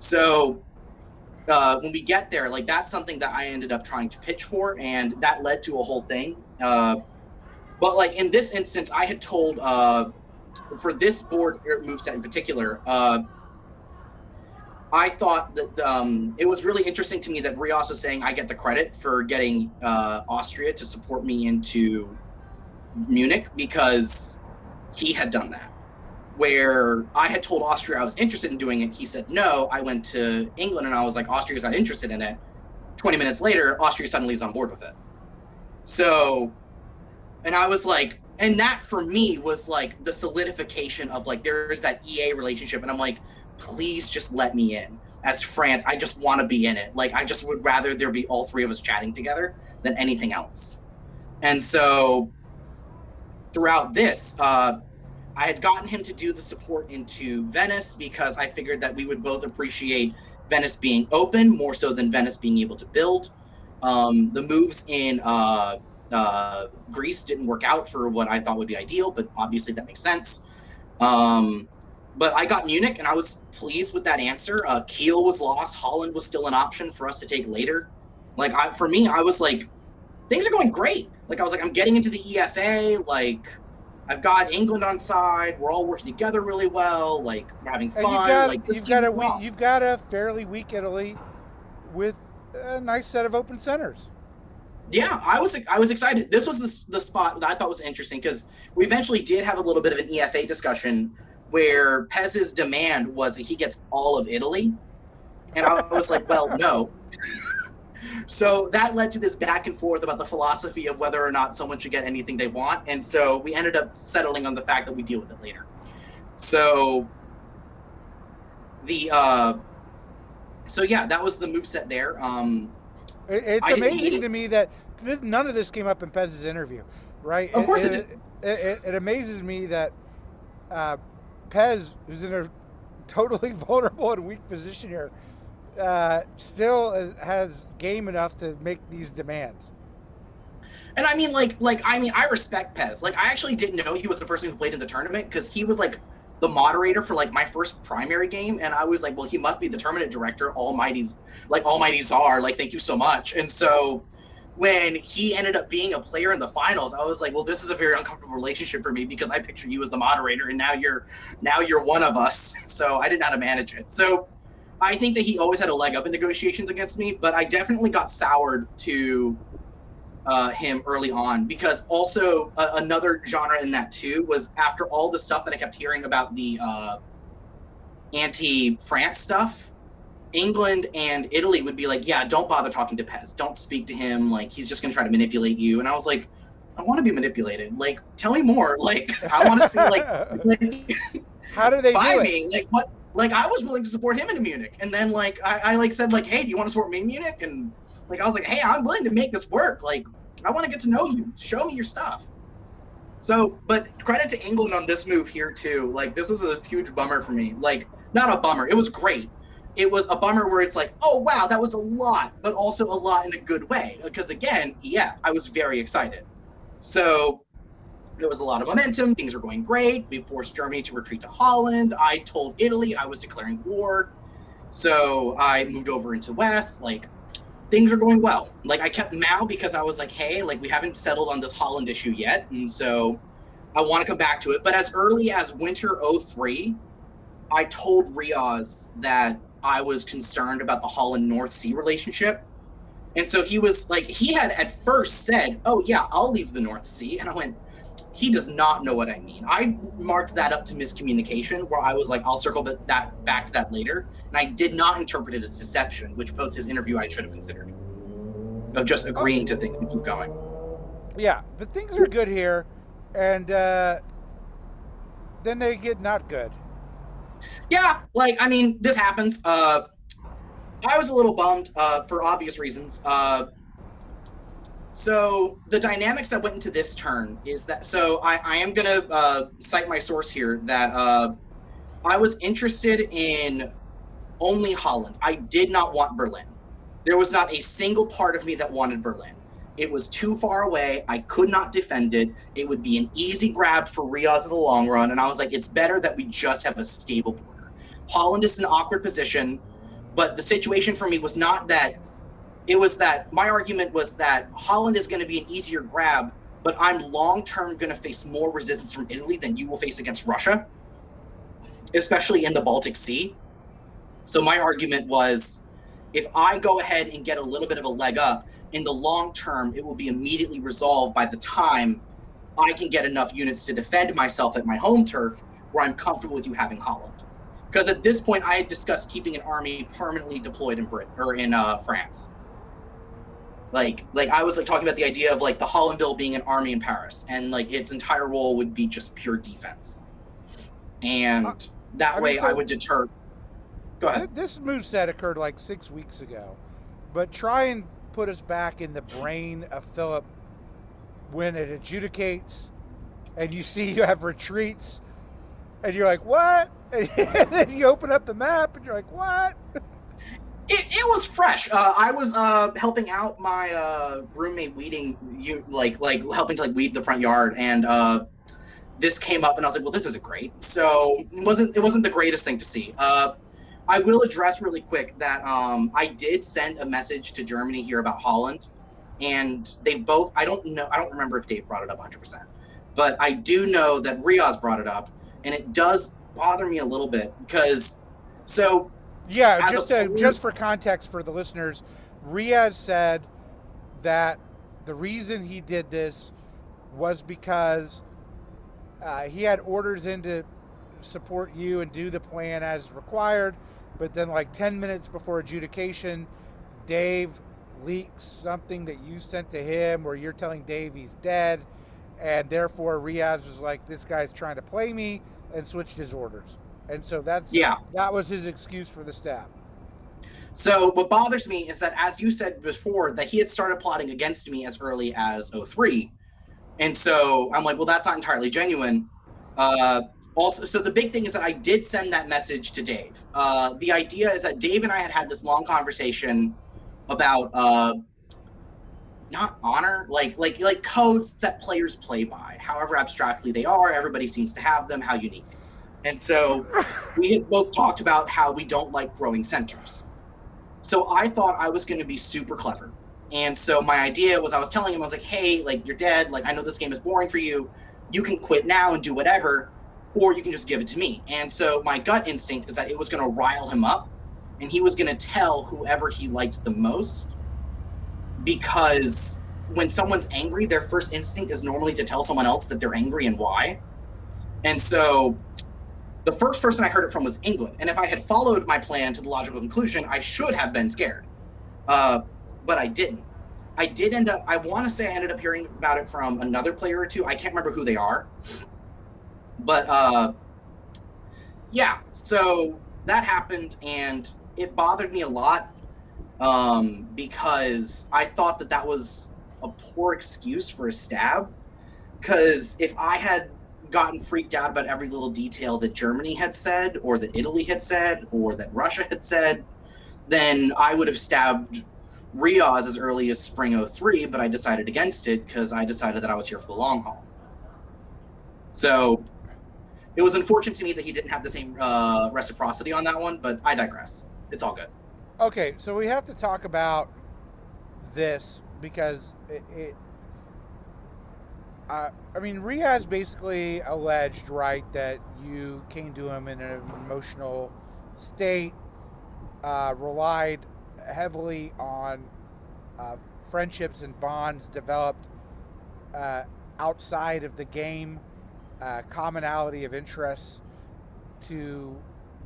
So when we get there, like that's something that I ended up trying to pitch for, and that led to a whole thing. But like in this instance, I had told for this board moveset in particular, I thought that it was really interesting to me that Rios was saying I get the credit for getting Austria to support me into Munich because he had done that. Where I had told Austria I was interested in doing it, he said no. I went to England and I was like, Austria's not interested in it. 20 minutes later, Austria suddenly is on board with it. So, and I was like, and that for me was like the solidification of like, there's that EA relationship. And I'm like, please just let me in. As France, I just want to be in it. Like, I just would rather there be all three of us chatting together than anything else. And so throughout this, I had gotten him to do the support into Venice because I figured that we would both appreciate Venice being open more so than Venice being able to build. The moves in Greece didn't work out for what I thought would be ideal, but obviously that makes sense. But I got Munich and I was pleased with that answer. Kiel was lost. Holland was still an option for us to take later. Like for me, I was like, things are going great. Like I was like, I'm getting into the EFA. Like I've got England on side. We're all working together really well. Like we're having fun. You've got a fairly weak Italy with a nice set of open centers. Yeah, I was excited. This was the spot that I thought was interesting because we eventually did have a little bit of an EFA discussion where Pez's demand was that he gets all of Italy, and I was like, well, no. So that led to this back and forth about the philosophy of whether or not someone should get anything they want. And so we ended up settling on the fact that we deal with it later. So so yeah, that was the moveset there. It's amazing to me that none of this came up in Pez's interview, right? Of course it did. It amazes me that Pez, who's in a totally vulnerable and weak position here, still has game enough to make these demands. And I mean, I respect Pez. Like, I actually didn't know he was the person who played in the tournament because he was like the moderator for like my first primary game, and I was like, well, he must be the tournament director. Almighty czar. Like, thank you so much. And so when he ended up being a player in the finals, I was like, well, this is a very uncomfortable relationship for me because I pictured you as the moderator, and now you're one of us. So I didn't know how to manage it. So I think that he always had a leg up in negotiations against me, but I definitely got soured to him early on because also another genre in that too was after all the stuff that I kept hearing about the anti-France stuff, England and Italy would be like, yeah, don't bother talking to Pez. Don't speak to him. Like, he's just going to try to manipulate you. And I was like, I want to be manipulated. Like, tell me more. Like, I want to see, like how do they do it? Like, what? Like, I was willing to support him in Munich. And then, like, I like said, like, hey, do you want to support me in Munich? And, like, I was like, hey, I'm willing to make this work. Like, I want to get to know you. Show me your stuff. So, but credit to England on this move here, too. Like, this was a huge bummer for me. Like, not a bummer. It was great. It was a bummer where it's like, oh, wow, that was a lot, but also a lot in a good way. Because, again, yeah, I was very excited. So there was a lot of momentum. Things were going great. We forced Germany to retreat to Holland. I told Italy I was declaring war. So I moved over into West. Like, things are going well. Like, I kept Mao because I was like, hey, like, we haven't settled on this Holland issue yet. And so I want to come back to it. But as early as winter 03, I told Riaz that I was concerned about the Holland North Sea relationship. And so he was like, he had at first said, "Oh, yeah, I'll leave the North Sea." And I went, he does not know what I mean. I marked that up to miscommunication, where I was like, I'll circle that back to that later. And I did not interpret it as deception, which post his interview I should have considered, of just Okay. agreeing to things and keep going. Yeah, but things are good here, and then they get not good. Yeah, like, I mean, this happens. I was a little bummed for obvious reasons. So the dynamics that went into this turn is that, so I am going to cite my source here, that I was interested in only Holland. I did not want Berlin. There was not a single part of me that wanted Berlin. It was too far away. I could not defend it. It would be an easy grab for Riaz in the long run. And I was like, it's better that we just have a stable border. Holland is in an awkward position, but the situation for me was not that. It was that my argument was that Holland is going to be an easier grab, but I'm long term going to face more resistance from Italy than you will face against Russia, especially in the Baltic Sea. So my argument was, if I go ahead and get a little bit of a leg up, in the long term, it will be immediately resolved by the time I can get enough units to defend myself at my home turf, where I'm comfortable with you having Holland. Because at this point, I had discussed keeping an army permanently deployed in Britain or in France. Like I was like talking about the idea of like the Holland Bill being an army in Paris, and like its entire role would be just pure defense, Uh, and that I mean, way I so would deter. Go ahead. this move set occurred like 6 weeks ago, but try and put us back in the brain of Philip when it adjudicates, and you see you have retreats, and you're like, "What?" And then you open up the map, and you're like, "What?" It was fresh. I was helping out my roommate weeding, like helping to like weed the front yard, and this came up, and I was like, well, this isn't great. So it wasn't the greatest thing to see. I will address really quick that I did send a message to Germany here about Holland, and they both, I don't remember if Dave brought it up 100%, but I do know that Riaz brought it up, and it does bother me a little bit because, so Yeah, as a just for context for the listeners, Riaz said that the reason he did this was because he had orders in to support you and do the plan as required, but then like 10 minutes before adjudication, Dave leaks something that you sent to him where you're telling Dave he's dead, and therefore Riaz was like, this guy's trying to play me, and switched his orders. And so yeah. that was his excuse for the stab. So what bothers me is that, as you said before, that he had started plotting against me as early as '03. And so I'm like, well, that's not entirely genuine. Also, so the big thing is that I did send that message to Dave. The idea is that Dave and I had this long conversation about not honor, like codes that players play by, however abstractly they are. Everybody seems to have them. How unique. And so we had both talked about how we don't like growing centers. So I thought I was going to be super clever. And so my idea was, I was telling him, I was like, hey, like, you're dead. Like, I know this game is boring for you. You can quit now and do whatever, or you can just give it to me. And so my gut instinct is that it was going to rile him up, and he was going to tell whoever he liked the most, because when someone's angry, their first instinct is normally to tell someone else that they're angry and why. And so the first person I heard it from was England. And if I had followed my plan to the logical conclusion, I should have been scared. But I didn't. I did end up, I want to say I ended up hearing about it from another player or two. I can't remember who they are. But yeah, so that happened, and it bothered me a lot, because I thought that that was a poor excuse for a stab. Because if I had gotten freaked out about every little detail that Germany had said, or that Italy had said, or that Russia had said, then I would have stabbed Riaz as early as spring '03, but I decided against it because I decided that I was here for the long haul. So it was unfortunate to me that he didn't have the same reciprocity on that one, but I digress. It's all good. Okay, so we have to talk about this because I mean, Riaz basically alleged, right, that you came to him in an emotional state, relied heavily on uh, friendships and bonds developed uh, outside of the game, commonality of interests to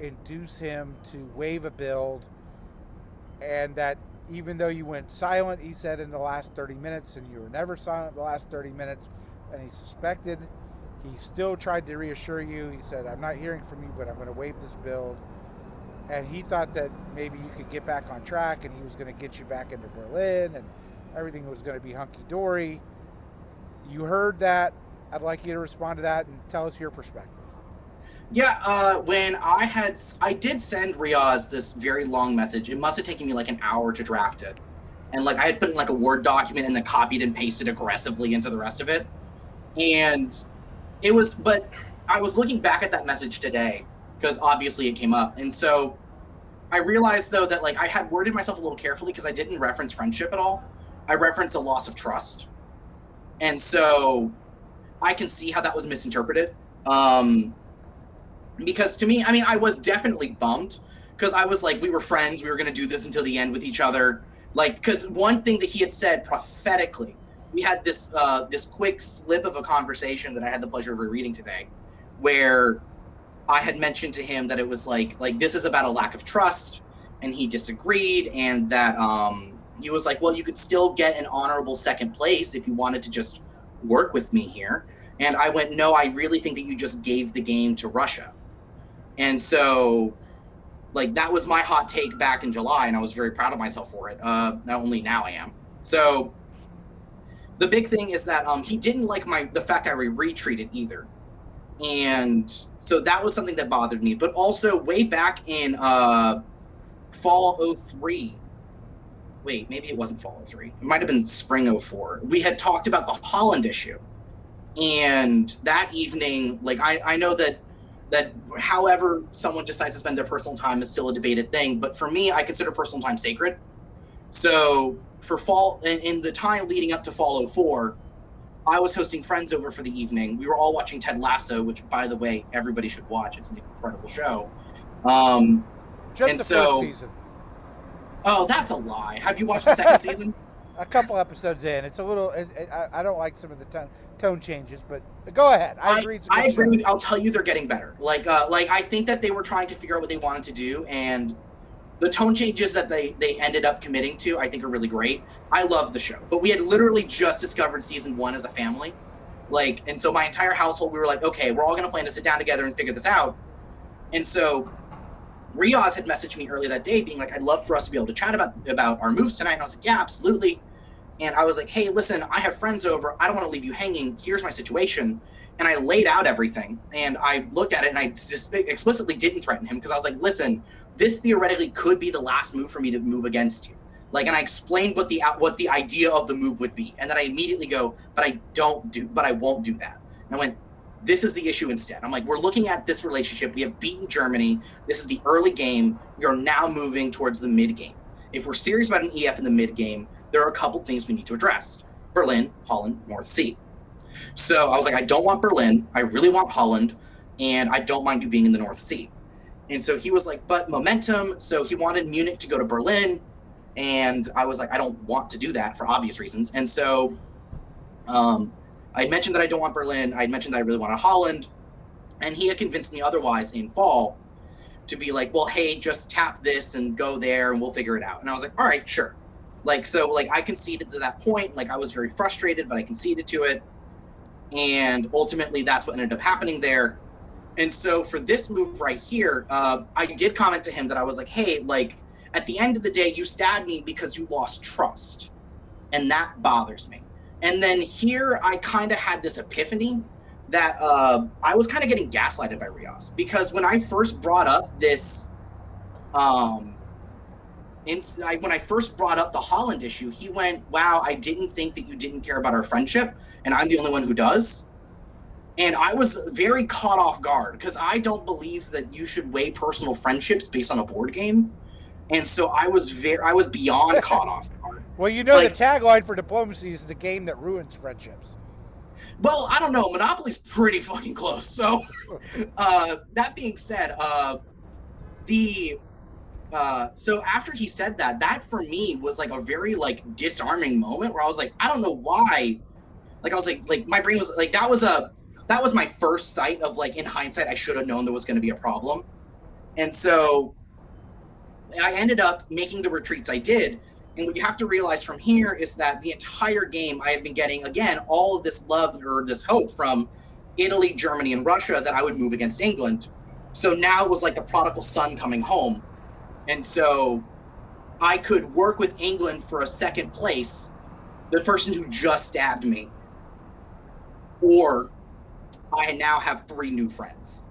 induce him to waive a build, and that even though you went silent, he said, in the last 30 minutes, and you were never silent the last 30 minutes, and he suspected, he still tried to reassure you. He said, I'm not hearing from you, but I'm going to waive this build. And he thought that maybe you could get back on track, and he was going to get you back into Berlin, and everything was going to be hunky dory. You heard that. I'd like you to respond to that and tell us your perspective. Yeah, when I did send Riaz this very long message. It must have taken me like an hour to draft it. And like I had put in like a Word document and then copied and pasted aggressively into the rest of it. And but I was looking back at that message today because obviously it came up. And so I realized though that like I had worded myself a little carefully because I didn't reference friendship at all. I referenced a loss of trust. And so I can see how that was misinterpreted. Because to me, I mean, I was definitely bummed because I was like, we were friends. We were going to do this until the end with each other. Like, because one thing that he had said prophetically, we had this quick slip of a conversation that I had the pleasure of rereading today, where I had mentioned to him that it was like this is about a lack of trust, and he disagreed, and that he was like, well, you could still get an honorable second place if you wanted to just work with me here. And I went, no, I really think that you just gave the game to Russia. And so, like, that was my hot take back in July, and I was very proud of myself for it. Not only now I am. So the big thing is that he didn't like the fact I retreated either. And so that was something that bothered me. But also way back in fall 03, wait, maybe it wasn't fall 03. It might have been spring 04. We had talked about the Holland issue. And that evening, like, I know that however someone decides to spend their personal time is still a debated thing, but for me, I consider personal time sacred. So for fall, in the time leading up to fall 04, I was hosting friends over for the evening. We were all watching Ted Lasso, which, by the way, everybody should watch. It's an incredible show. Just the first season. Oh, that's a lie. Have you watched the second season? A couple episodes in. It's a little. I don't like some of the tone changes, but go ahead. I agree. I agree with you. I'll tell you, they're getting better. Like I think that they were trying to figure out what they wanted to do, and the tone changes that they ended up committing to, I think, are really great. I love the show, but we had literally just discovered season 1 as a family, like, and so my entire household, we were like, okay, we're all gonna plan to sit down together and figure this out. And so Riaz had messaged me earlier that day, being like, I'd love for us to be able to chat about our moves tonight. And I was like, yeah, absolutely. And I was like, hey, listen, I have friends over. I don't want to leave you hanging. Here's my situation. And I laid out everything. And I looked at it, and I just explicitly didn't threaten him because I was like, listen, this theoretically could be the last move for me to move against you. Like, and I explained what the idea of the move would be. And then I immediately go, but I won't do that. And I went, this is the issue instead. I'm like, we're looking at this relationship. We have beaten Germany. This is the early game. We are now moving towards the mid game. If we're serious about an EF in the mid game, there are a couple things we need to address. Berlin, Holland, North Sea. So I was like, I don't want Berlin. I really want Holland. And I don't mind you being in the North Sea. And so he was like, but momentum. So he wanted Munich to go to Berlin. And I was like, I don't want to do that for obvious reasons. And so I mentioned that I don't want Berlin. I mentioned that I really wanted Holland. And he had convinced me otherwise in fall to be like, well, hey, just tap this and go there and we'll figure it out. And I was like, all right, sure. Like, so like I conceded to that point. Like I was very frustrated, but I conceded to it. And ultimately that's what ended up happening there. And so for this move right here, I did comment to him that I was like, hey, like at the end of the day, you stabbed me because you lost trust. And that bothers me. And then here I kind of had this epiphany that I was kind of getting gaslighted by Riaz. Because when I first brought up this, when I first brought up the Holland issue, he went, wow, I didn't think that you didn't care about our friendship, and I'm the only one who does. And I was very caught off guard, because I don't believe that you should weigh personal friendships based on a board game. And so I was beyond caught off guard. Well, you know, like, the tagline for diplomacy is the game that ruins friendships. Well, I don't know. Monopoly's pretty fucking close. So, that being said, the so after he said that, that for me was like a very like disarming moment where I was like, I don't know why. Like I was like my brain was like that was my first sight of like in hindsight I should have known there was going to be a problem, and so I ended up making the retreats I did. And what you have to realize from here is that the entire game I have been getting, again, all of this love or this hope from Italy, Germany, and Russia that I would move against England. So now it was like the prodigal son coming home. And so I could work with England for a second place, the person who just stabbed me. Or I now have 3 new friends,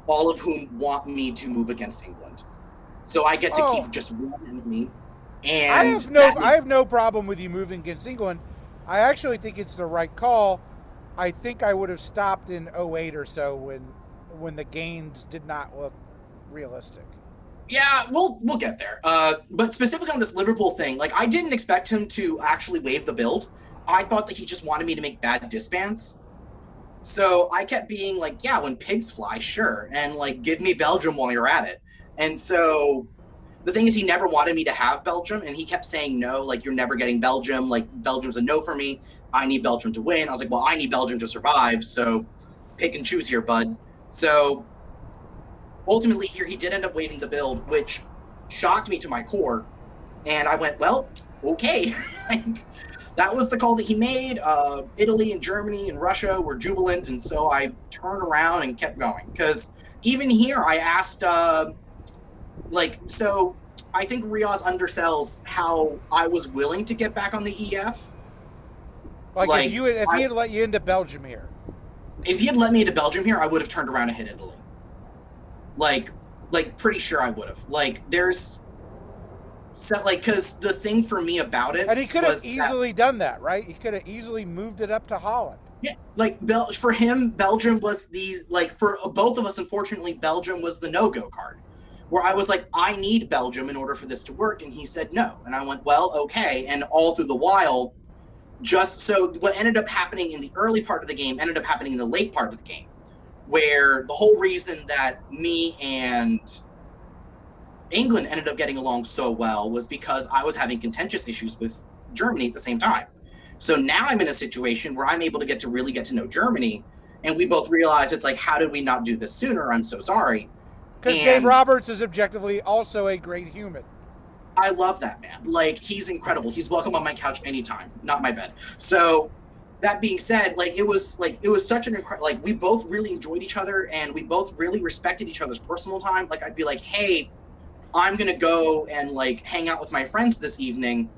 all of whom want me to move against England. So I get to keep just one enemy. And I have no problem with you moving against England. I actually think it's the right call. I think I would have stopped in 08 or so when the gains did not look realistic. Yeah, we'll get there. But specifically on this Liverpool thing, like I didn't expect him to actually waive the build. I thought that he just wanted me to make bad disbands. So I kept being like, yeah, when pigs fly, sure, and like give me Belgium while you're at it. And so the thing is, he never wanted me to have Belgium, and he kept saying no, like you're never getting Belgium, like Belgium's a no for me. I need Belgium to win. I was like, well, I need Belgium to survive, so pick and choose here, bud. So ultimately here he did end up waiving the build, which shocked me to my core, and I went, well, okay. That was the call that he made. Italy and Germany and Russia were jubilant, and so I turned around and kept going, because even here I asked so I think Riaz undersells how I was willing to get back on the EF. Like if he had let you into Belgium here. If he had let me into Belgium here, I would have turned around and hit Italy. Like pretty sure I would have. Like there's because the thing for me about it, and he could have easily done that, right? He could have easily moved it up to Holland. Yeah, like for him, Belgium was for both of us. Unfortunately, Belgium was the no-go card. Where I was like, I need Belgium in order for this to work, and he said no, and I went, well, okay. And all through the while, just so what ended up happening in the early part of the game ended up happening in the late part of the game, where the whole reason that me and England ended up getting along so well was because I was having contentious issues with Germany at the same time. So now I'm in a situation where I'm able to really get to know Germany, and we both realize it's like, how did we not do this sooner? I'm so sorry. Because Dave Roberts is objectively also a great human. I love that man. Like, he's incredible. He's welcome on my couch anytime, not my bed. So that being said, it was such an incredible, we both really enjoyed each other, and we both really respected each other's personal time. Like, I'd be like, hey, I'm going to go and hang out with my friends this evening.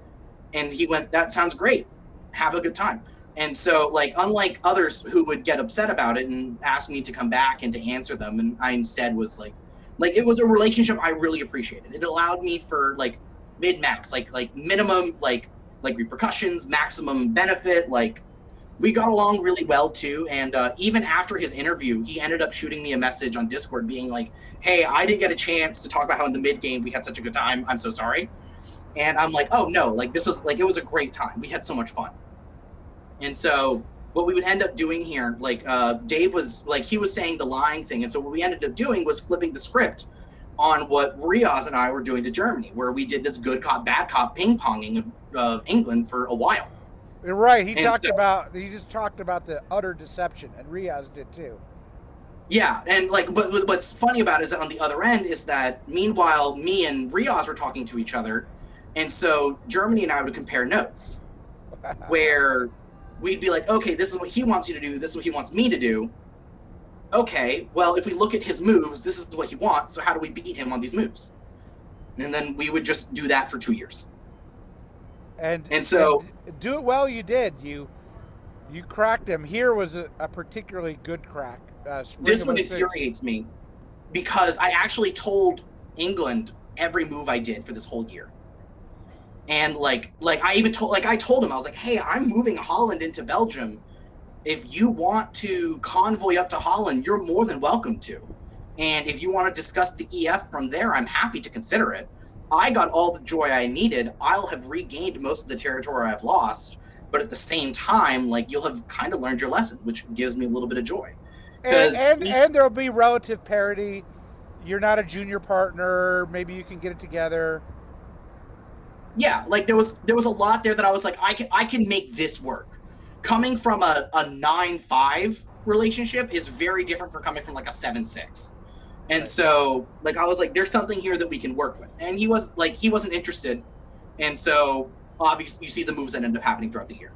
And he went, that sounds great. Have a good time. And so, unlike others who would get upset about it and ask me to come back and to answer them, and I instead was it was a relationship I really appreciated. It allowed me for mid-max, minimum, repercussions, maximum benefit. We got along really well too. And even after his interview, he ended up shooting me a message on Discord being like, hey, I didn't get a chance to talk about how in the mid game we had such a good time. I'm so sorry. And I'm like, oh no, this was it was a great time. We had so much fun. And so what we would end up doing here, Dave was he was saying the lying thing. And so what we ended up doing was flipping the script on what Riaz and I were doing to Germany, where we did this good cop, bad cop ping-ponging of England for a while. You're right. He just talked about the utter deception, and Riaz did too. Yeah, and but what's funny about it is that on the other end is that meanwhile me and Riaz were talking to each other, and so Germany and I would compare notes, where we'd be like, okay, this is what he wants you to do, this is what he wants me to do. Okay, well, if we look at his moves, this is what he wants, so how do we beat him on these moves? And then we would just do that for 2 years. And so do it well. You did. You cracked him. Here was a particularly good crack. This one infuriates me because I actually told England every move I did for this whole year. And I even told I told him, I was like, hey, I'm moving Holland into Belgium. If you want to convoy up to Holland, you're more than welcome to. And if you want to discuss the EF from there, I'm happy to consider it. I got all the joy I needed. I'll have regained most of the territory I've lost. but at the same time, like, you'll have kind of learned your lesson, which gives me a little bit of joy. And, Because and and there'll be relative parity. You're not a junior partner. Maybe you can get it together. yeah, like there was a lot there that I was like, I can make this work. Coming from a 9-5 relationship is very different from coming from like a 7-6. And Right. so, like, I was like, there's something here that we can work with. And he wasn't interested. And so, obviously, you see the moves that end up happening throughout the year.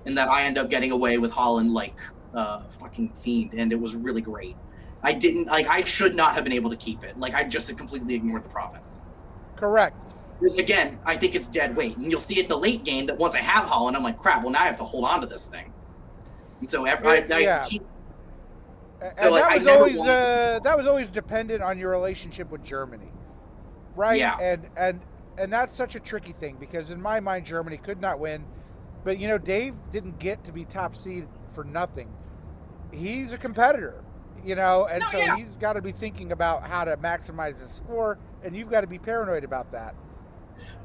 And that I end up getting away with Holland like fucking fiend. And it was really great. I should not have been able to keep it. Like, I just completely ignored the province. Correct. Because, again, I think it's dead weight. And you'll see at the late game that once I have Holland, I'm like, crap, well, now I have to hold on to this thing. And so, Yeah. keep. And like, that was always dependent on your relationship with Germany, right? Yeah. And that's such a tricky thing because in my mind Germany could not win, but Dave didn't get to be top seed for nothing. He's a competitor, and No, so yeah. he's got to be thinking about how to maximize his score, and you've got to be paranoid about that.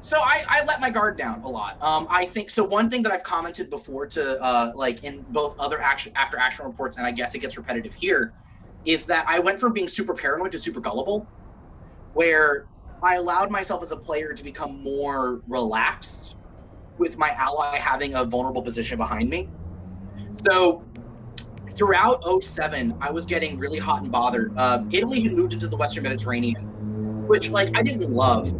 So I let my guard down a lot. I think so. One thing that I've commented before to like in both other after action reports, and I guess it gets repetitive here, is that I went from being super paranoid to super gullible, where I allowed myself as a player to become more relaxed with my ally having a vulnerable position behind me. So throughout 07, I was getting really hot and bothered. Italy had moved into the Western Mediterranean, which like I didn't love.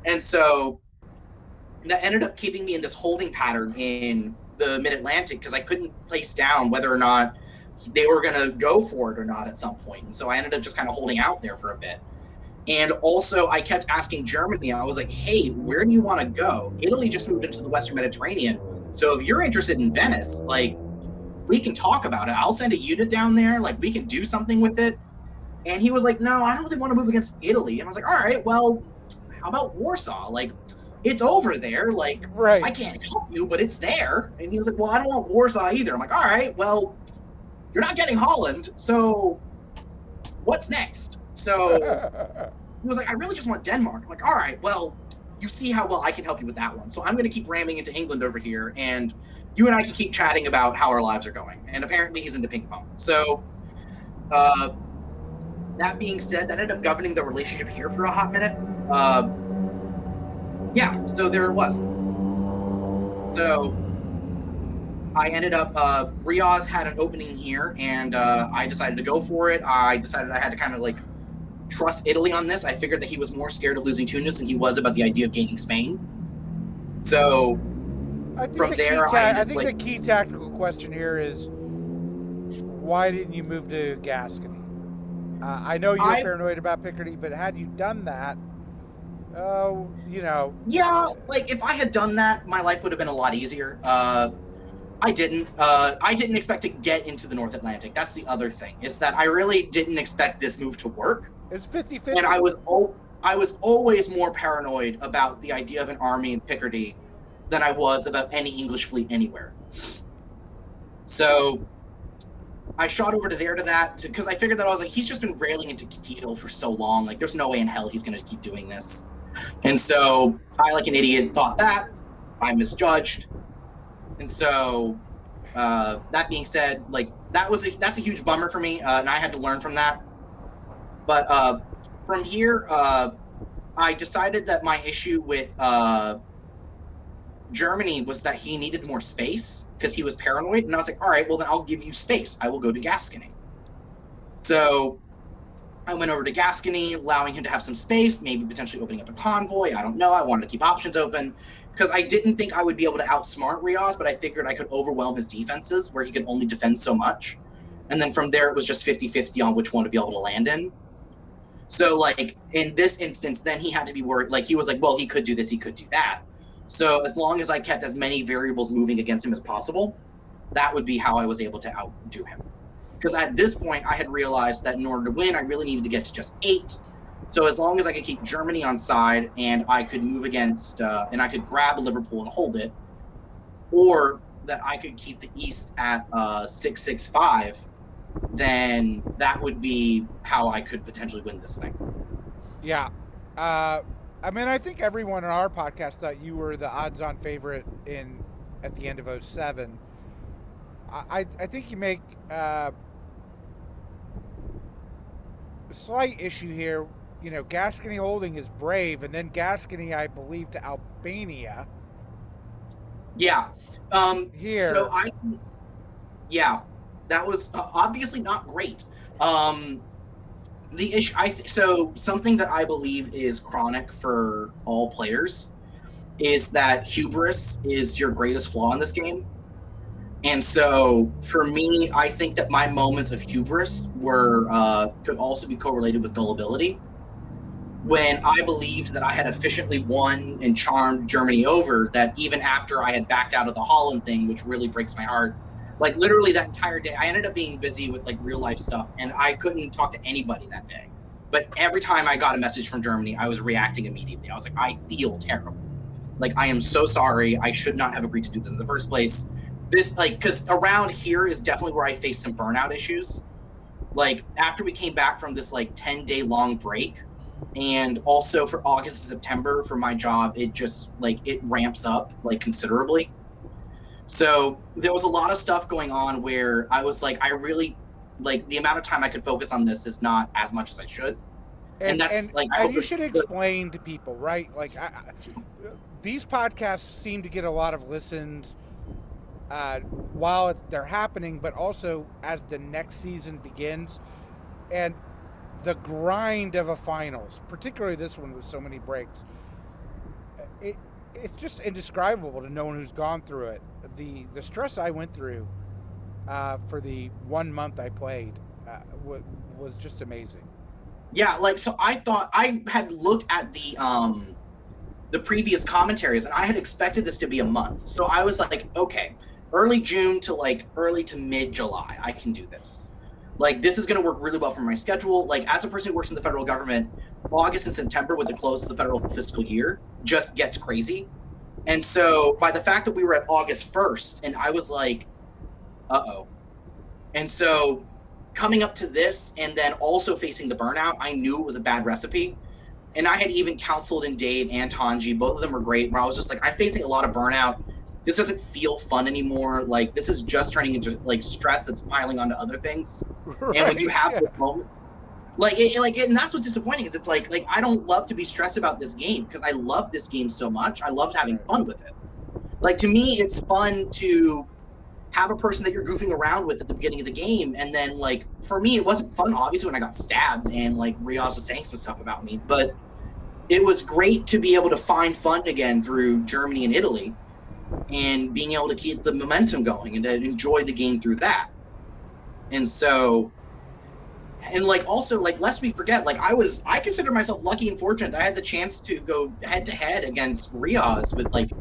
And so that ended up keeping me in this holding pattern in the mid-Atlantic because I couldn't place down whether or not they were going to go for it or not at some point. And so I ended up just kind of holding out there for a bit. And also I kept asking Germany, I was like, hey, where do you want to go? Italy just moved into the Western Mediterranean. So if you're interested in Venice, like, we can talk about it. I'll send a unit down there. Like, we can do something with it. And he was like, no, I don't really want to move against Italy. And I was like, all right, well, how about Warsaw? Like, it's over there. Like, Right. I can't help you, but it's there. And he was like, well, I don't want Warsaw either. I'm like, all right, well, you're not getting Holland, so what's next? So he was like, I really just want Denmark. I'm like, all right, well, you see how well I can help you with that one. So I'm going to keep ramming into England over here, and you and I can keep chatting about how our lives are going. And apparently he's into ping pong. So that being said, that ended up governing the relationship here for a hot minute. Yeah, so there it was. So I ended up, Riaz had an opening here, and I decided to go for it. I decided I had to kind of like trust Italy on this. I figured that he was more scared of losing Tunis than he was about the idea of gaining Spain. So from there, I think the key tactical question here is why didn't you move to Gascony? I know you're paranoid about Picardy, but had you done that, yeah, like if I had done that, my life would have been a lot easier. I didn't. I didn't expect to get into the North Atlantic. That's the other thing, is that I really didn't expect this move to work. It's 50-50. And I was always more paranoid about the idea of an army in Picardy than I was about any English fleet anywhere. So I shot over to that because I figured that I was like, he's just been railing into Quito for so long. Like, there's no way in hell he's going to keep doing this. And so I, like an idiot, thought that. I misjudged. And so that being said, like, that's a huge bummer for me, and I had to learn from that. But from here, I decided that my issue with Germany was that he needed more space because he was paranoid, and I was like, all right, well then I'll give you space. I will go to Gascony. So I went over to Gascony, allowing him to have some space, maybe potentially opening up a convoy. I don't know. I wanted to keep options open because I didn't think I would be able to outsmart Riaz, but I figured I could overwhelm his defenses where he could only defend so much. And then from there, it was just 50-50 on which one to be able to land in. So, like, in this instance, then he had to be worried. Like, he was like, well, he could do this, he could do that. So as long as I kept as many variables moving against him as possible, that would be how I was able to outdo him. Because at this point, I had realized that in order to win, I really needed to get to just 8. So as long as I could keep Germany on side and I could move against, and I could grab Liverpool and hold it, or that I could keep the East at 6-6-5, then that would be how I could potentially win this thing. Yeah. I mean, I think everyone on our podcast thought you were the odds-on favorite in at the end of '07. I think you make a slight issue here. You know, Gascony holding is Brave, and then Gascony, I believe, to Albania. Yeah. So Here, yeah, that was obviously not great. Um, the issue, so something that I believe is chronic for all players is that hubris is your greatest flaw in this game. And so for me, I think that my moments of hubris were could also be correlated with gullibility. When I believed that I had efficiently won and charmed Germany over, that even after I had backed out of the Holland thing, which really breaks my heart, like literally that entire day, I ended up being busy with like real life stuff and I couldn't talk to anybody that day. But every time I got a message from Germany, I was reacting immediately. I was like, I feel terrible. Like, I am so sorry. I should not have agreed to do this in the first place. This, like, because around here is definitely where I faced some burnout issues. Like, after we came back from this, like, 10-day long break, and also for August and September for my job, it just, like, it ramps up, like, considerably. So there was a lot of stuff going on where I was like, I really, like, the amount of time I could focus on this is not as much as I should. And that's, like, I and hope you should explain to people, right? Like, these podcasts seem to get a lot of listens while they're happening, but also as the next season begins, and the grind of a finals, particularly this one with so many breaks, it's just indescribable to no one who's gone through it. The stress I went through for the 1 month I played was just amazing. Yeah, like, so I thought I had looked at the previous commentaries and I had expected this to be a month. So I was like, okay, early June to like early to mid July, I can do this. Like, this is going to work really well for my schedule. Like, as a person who works in the federal government, August and September with the close of the federal fiscal year just gets crazy. And so by the fact that we were at August 1st and I was like, uh-oh. And so coming up to this and then also facing the burnout, I knew it was a bad recipe. And I had even counseled in Dave and Tanji, both of them were great, where I was just like, I'm facing a lot of burnout. This doesn't feel fun anymore. Like, this is just turning into like stress that's piling onto other things. Right? And when you have Yeah. those moments, and that's what's disappointing is it's like I don't love to be stressed about this game because I love this game so much. I loved having fun with it. Like, to me, it's fun to have a person that you're goofing around with at the beginning of the game, and then, like, for me, it wasn't fun, obviously, when I got stabbed and, like, Riaz was saying some stuff about me, but it was great to be able to find fun again through Germany and Italy and being able to keep the momentum going and to enjoy the game through that. And so, and, like, also, like, lest we forget, like, I consider myself lucky and fortunate that I had the chance to go head-to-head against Riaz with, like,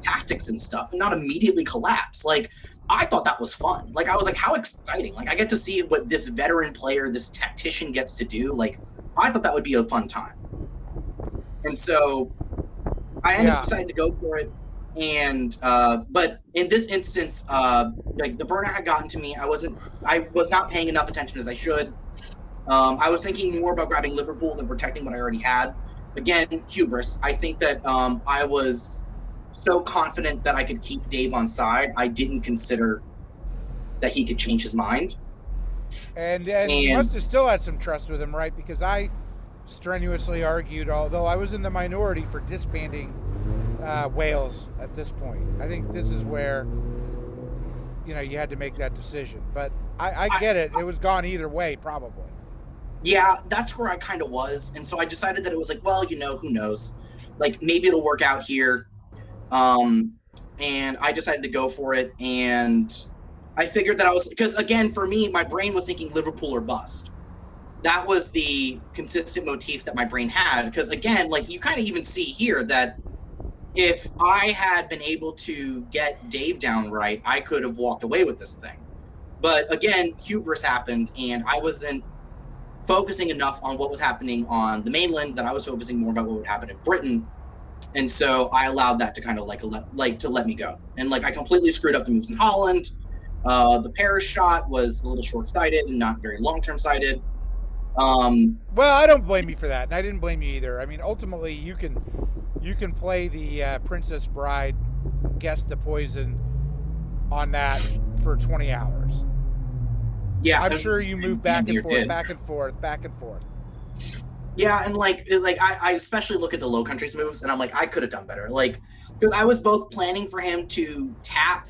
tactics and stuff and not immediately collapse. Like, I thought that was fun. Like, I was like, how exciting. Like, I get to see what this veteran player, this tactician gets to do. Like, I thought that would be a fun time. And so I ended up deciding to go for it. And, but in this instance, like, the burnout had gotten to me. I was not paying enough attention as I should. I was thinking more about grabbing Liverpool than protecting what I already had. Again, hubris. I think that I was so confident that I could keep Dave on side, I didn't consider that he could change his mind. And you must have still had some trust with him, right? Because I strenuously argued, although I was in the minority, for disbanding Wales at this point. I think this is where, you know, you had to make that decision. But I get it. It was gone either way, probably. Yeah, that's where I kind of was. And so I decided that it was like, well, you know, who knows? Like, maybe it'll work out here. And I decided to go for it, and I figured that because again, for me, my brain was thinking Liverpool or bust. That was the consistent motif that my brain had, because again, like, you kind of even see here that if I had been able to get Dave down right, I could have walked away with this thing. But again, hubris happened, and I wasn't focusing enough on what was happening on the mainland, that I was focusing more about what would happen in Britain. And so I allowed that to kind of to let me go. And, like, I completely screwed up the moves in Holland. The Paris shot was a little short-sighted and not very long-term sighted. Well, I don't blame you for that, and I didn't blame you either. I mean, ultimately, you can play the Princess Bride guessed the poison on that for 20 hours. Yeah, I'm sure you moved back and forth, did. back and forth, back and forth. Yeah, and I especially look at the Low Countries moves, and I'm like, I could have done better. Like, because I was both planning for him to tap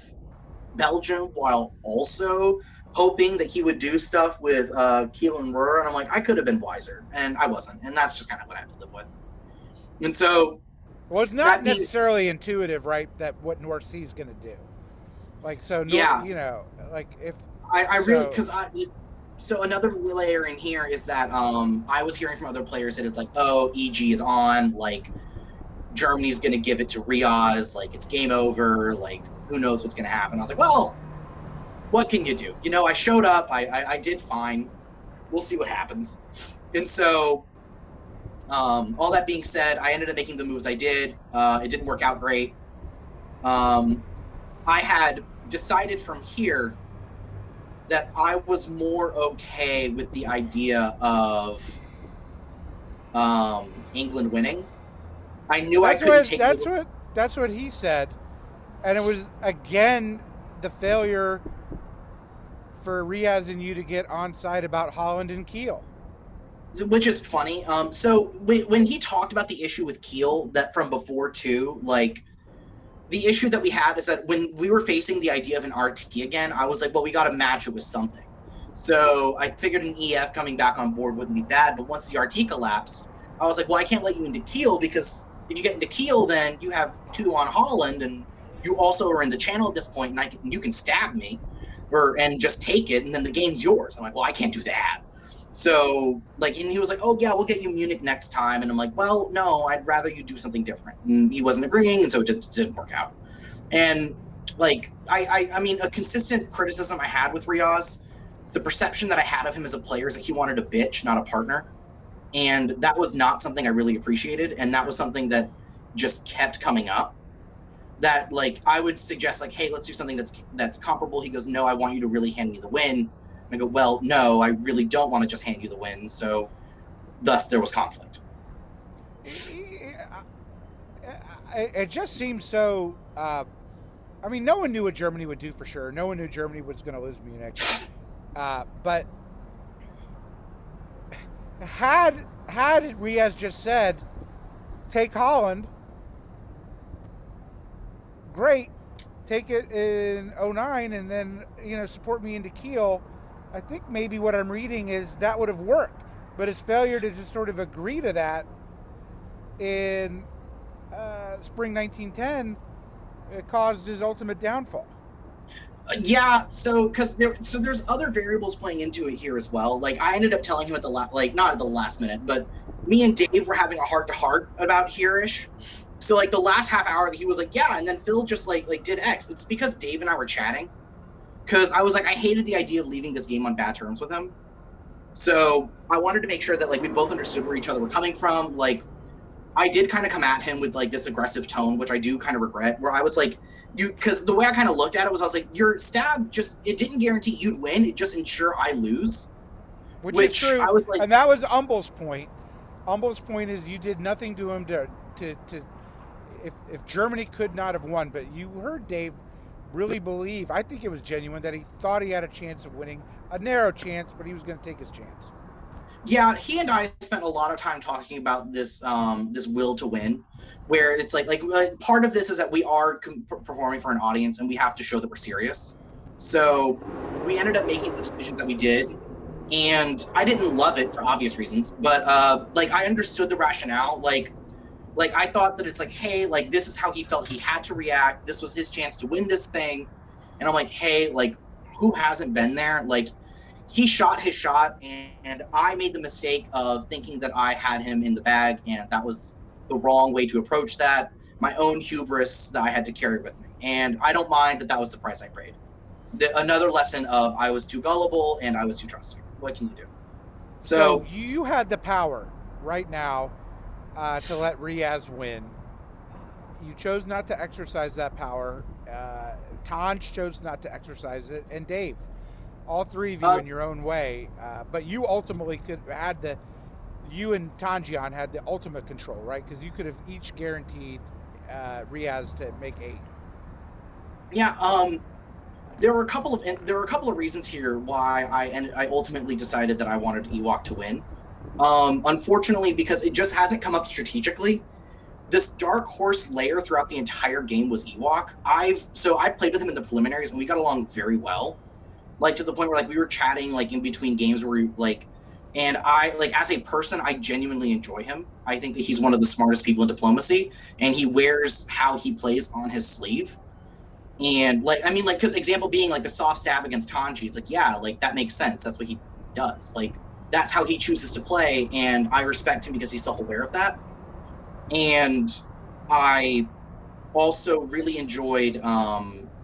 Belgium while also hoping that he would do stuff with Kiel and Ruhr, and I'm like, I could have been wiser, and I wasn't, and that's just kind of what I have to live with. And so Well, it's not that being, necessarily intuitive, right? That what North Sea is going to do. Like so, yeah, you know, like if I really so, because I. So another layer in here is that I was hearing from other players that it's like, oh, EG is on, like Germany's going to give it to Riaz, like it's game over, like who knows what's going to happen. I was like, well, what can you do? You know, I showed up, I did fine. We'll see what happens. And so, all that being said, I ended up making the moves I did. It didn't work out great. I had decided from here that I was more okay with the idea of England winning. I knew I couldn't take that's what he said, and it was again the failure for Riaz and you to get on side about Holland and Kiel. which is funny. So when he talked about the issue with Kiel that from before too, like the issue that we had is that when we were facing the idea of an RT again, I was like, well, we got to match it with something. So I figured an EF coming back on board wouldn't be bad. But once the RT collapsed, I was like, well, I can't let you into Kiel because if you get into Kiel, then you have 2 on Holland, and you also are in the channel at this point, and you can stab me, and just take it, and then the game's yours. I'm like, well, I can't do that. So and he was like, oh yeah, we'll get you Munich next time, and I'm like, well, no, I'd rather you do something different. And he wasn't agreeing, and so it just didn't work out. And I mean, a consistent criticism I had with Riaz, the perception that I had of him as a player is that he wanted a bitch, not a partner. And that was not something I really appreciated. And that was something that just kept coming up. That I would suggest hey, let's do something that's comparable. He goes, no, I want you to really hand me the win. And I go, well, no, I really don't want to just hand you the win. So thus there was conflict. It just seems so. I mean, no one knew what Germany would do for sure. No one knew Germany was going to lose Munich. But had Riaz just said, take Holland, great, take it in 09 and then, support me into Kiel, I think maybe what I'm reading is that would have worked. But his failure to just sort of agree to that in spring 1910 it caused his ultimate downfall. Yeah, so there's other variables playing into it here as well. I ended up telling him at the not at the last minute, but me and Dave were having a heart-to-heart about here-ish. So the last half hour, he was like, yeah, and then Phil just did X. It's because Dave and I were chatting, because I was like, I hated the idea of leaving this game on bad terms with him. So I wanted to make sure that we both understood where each other were coming from. I did kind of come at him with this aggressive tone, which I do kind of regret, where I was like, because the way I kind of looked at it was, I was like, your stab it didn't guarantee you'd win, it just ensured I lose. Which is true. I was like, and that was Umble's point. Umble's point is you did nothing to him to if Germany could not have won, but you heard Dave really believe, I think it was genuine, that he thought he had a chance of winning, a narrow chance, but he was going to take his chance. Yeah, he and I spent a lot of time talking about this this will to win, where it's part of this is that we are performing for an audience and we have to show that we're serious. So we ended up making the decisions that we did, and I didn't love it for obvious reasons, but I understood the rationale. I thought that it's hey, this is how he felt he had to react. This was his chance to win this thing, and I'm like, hey, who hasn't been there? He shot his shot, and I made the mistake of thinking that I had him in the bag, and that was the wrong way to approach that. My own hubris that I had to carry with me, and I don't mind that was the price I paid. Another lesson of I was too gullible and I was too trusting. What can you do? So you had the power right now to let Riaz win. You chose not to exercise that power. Tanj chose not to exercise it, and Dave. All three of you in your own way, but you ultimately you and Tanjian had the ultimate control, right? Because you could have each guaranteed Riaz to make 8. Yeah, there were a couple of reasons here why I ultimately decided that I wanted Ewok to win. Unfortunately, because it just hasn't come up strategically. This dark horse layer throughout the entire game was Ewok. I played with him in the preliminaries and we got along very well. Like to the point where like we were chatting like in between games where we like and I like as a person I genuinely enjoy him. I think that he's one of the smartest people in diplomacy and he wears how he plays on his sleeve. And like I mean like cuz example being like the soft stab against Kanji, it's like yeah, like that makes sense. That's what he does. Like that's how he chooses to play and I respect him because he's self-aware of that. And I also really enjoyed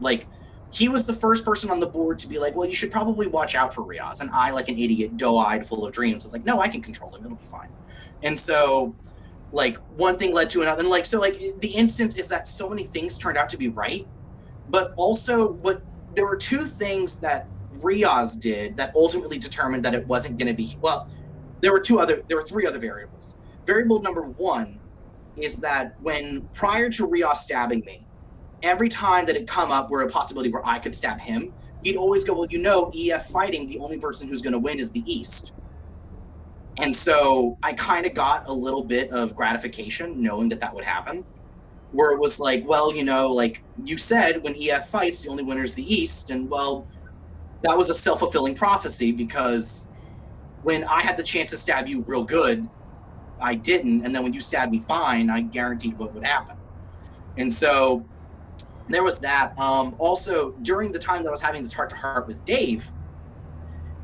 like he was the first person on the board to be like, well, you should probably watch out for Riaz. And I, like an idiot, doe-eyed, full of dreams, was like, no, I can control him. It'll be fine. And so, like, one thing led to another. And, like, so, like, the instance is that so many things turned out to be right. But also, there were two things that Riaz did that ultimately determined that it wasn't going to be, well, there were three other variables. Variable number one is that when prior to Riaz stabbing me, every time that it come up where a possibility where I could stab him, he'd always go, well, you know, EF fighting, the only person who's going to win is the East. And so I kind of got a little bit of gratification knowing that that would happen, where it was like, well, you know, like you said, when EF fights, the only winner is the East. And well, that was a self-fulfilling prophecy because when I had the chance to stab you real good, I didn't. And then when you stabbed me fine, I guaranteed what would happen. And so there was that. Also, during the time that I was having this heart-to-heart with Dave,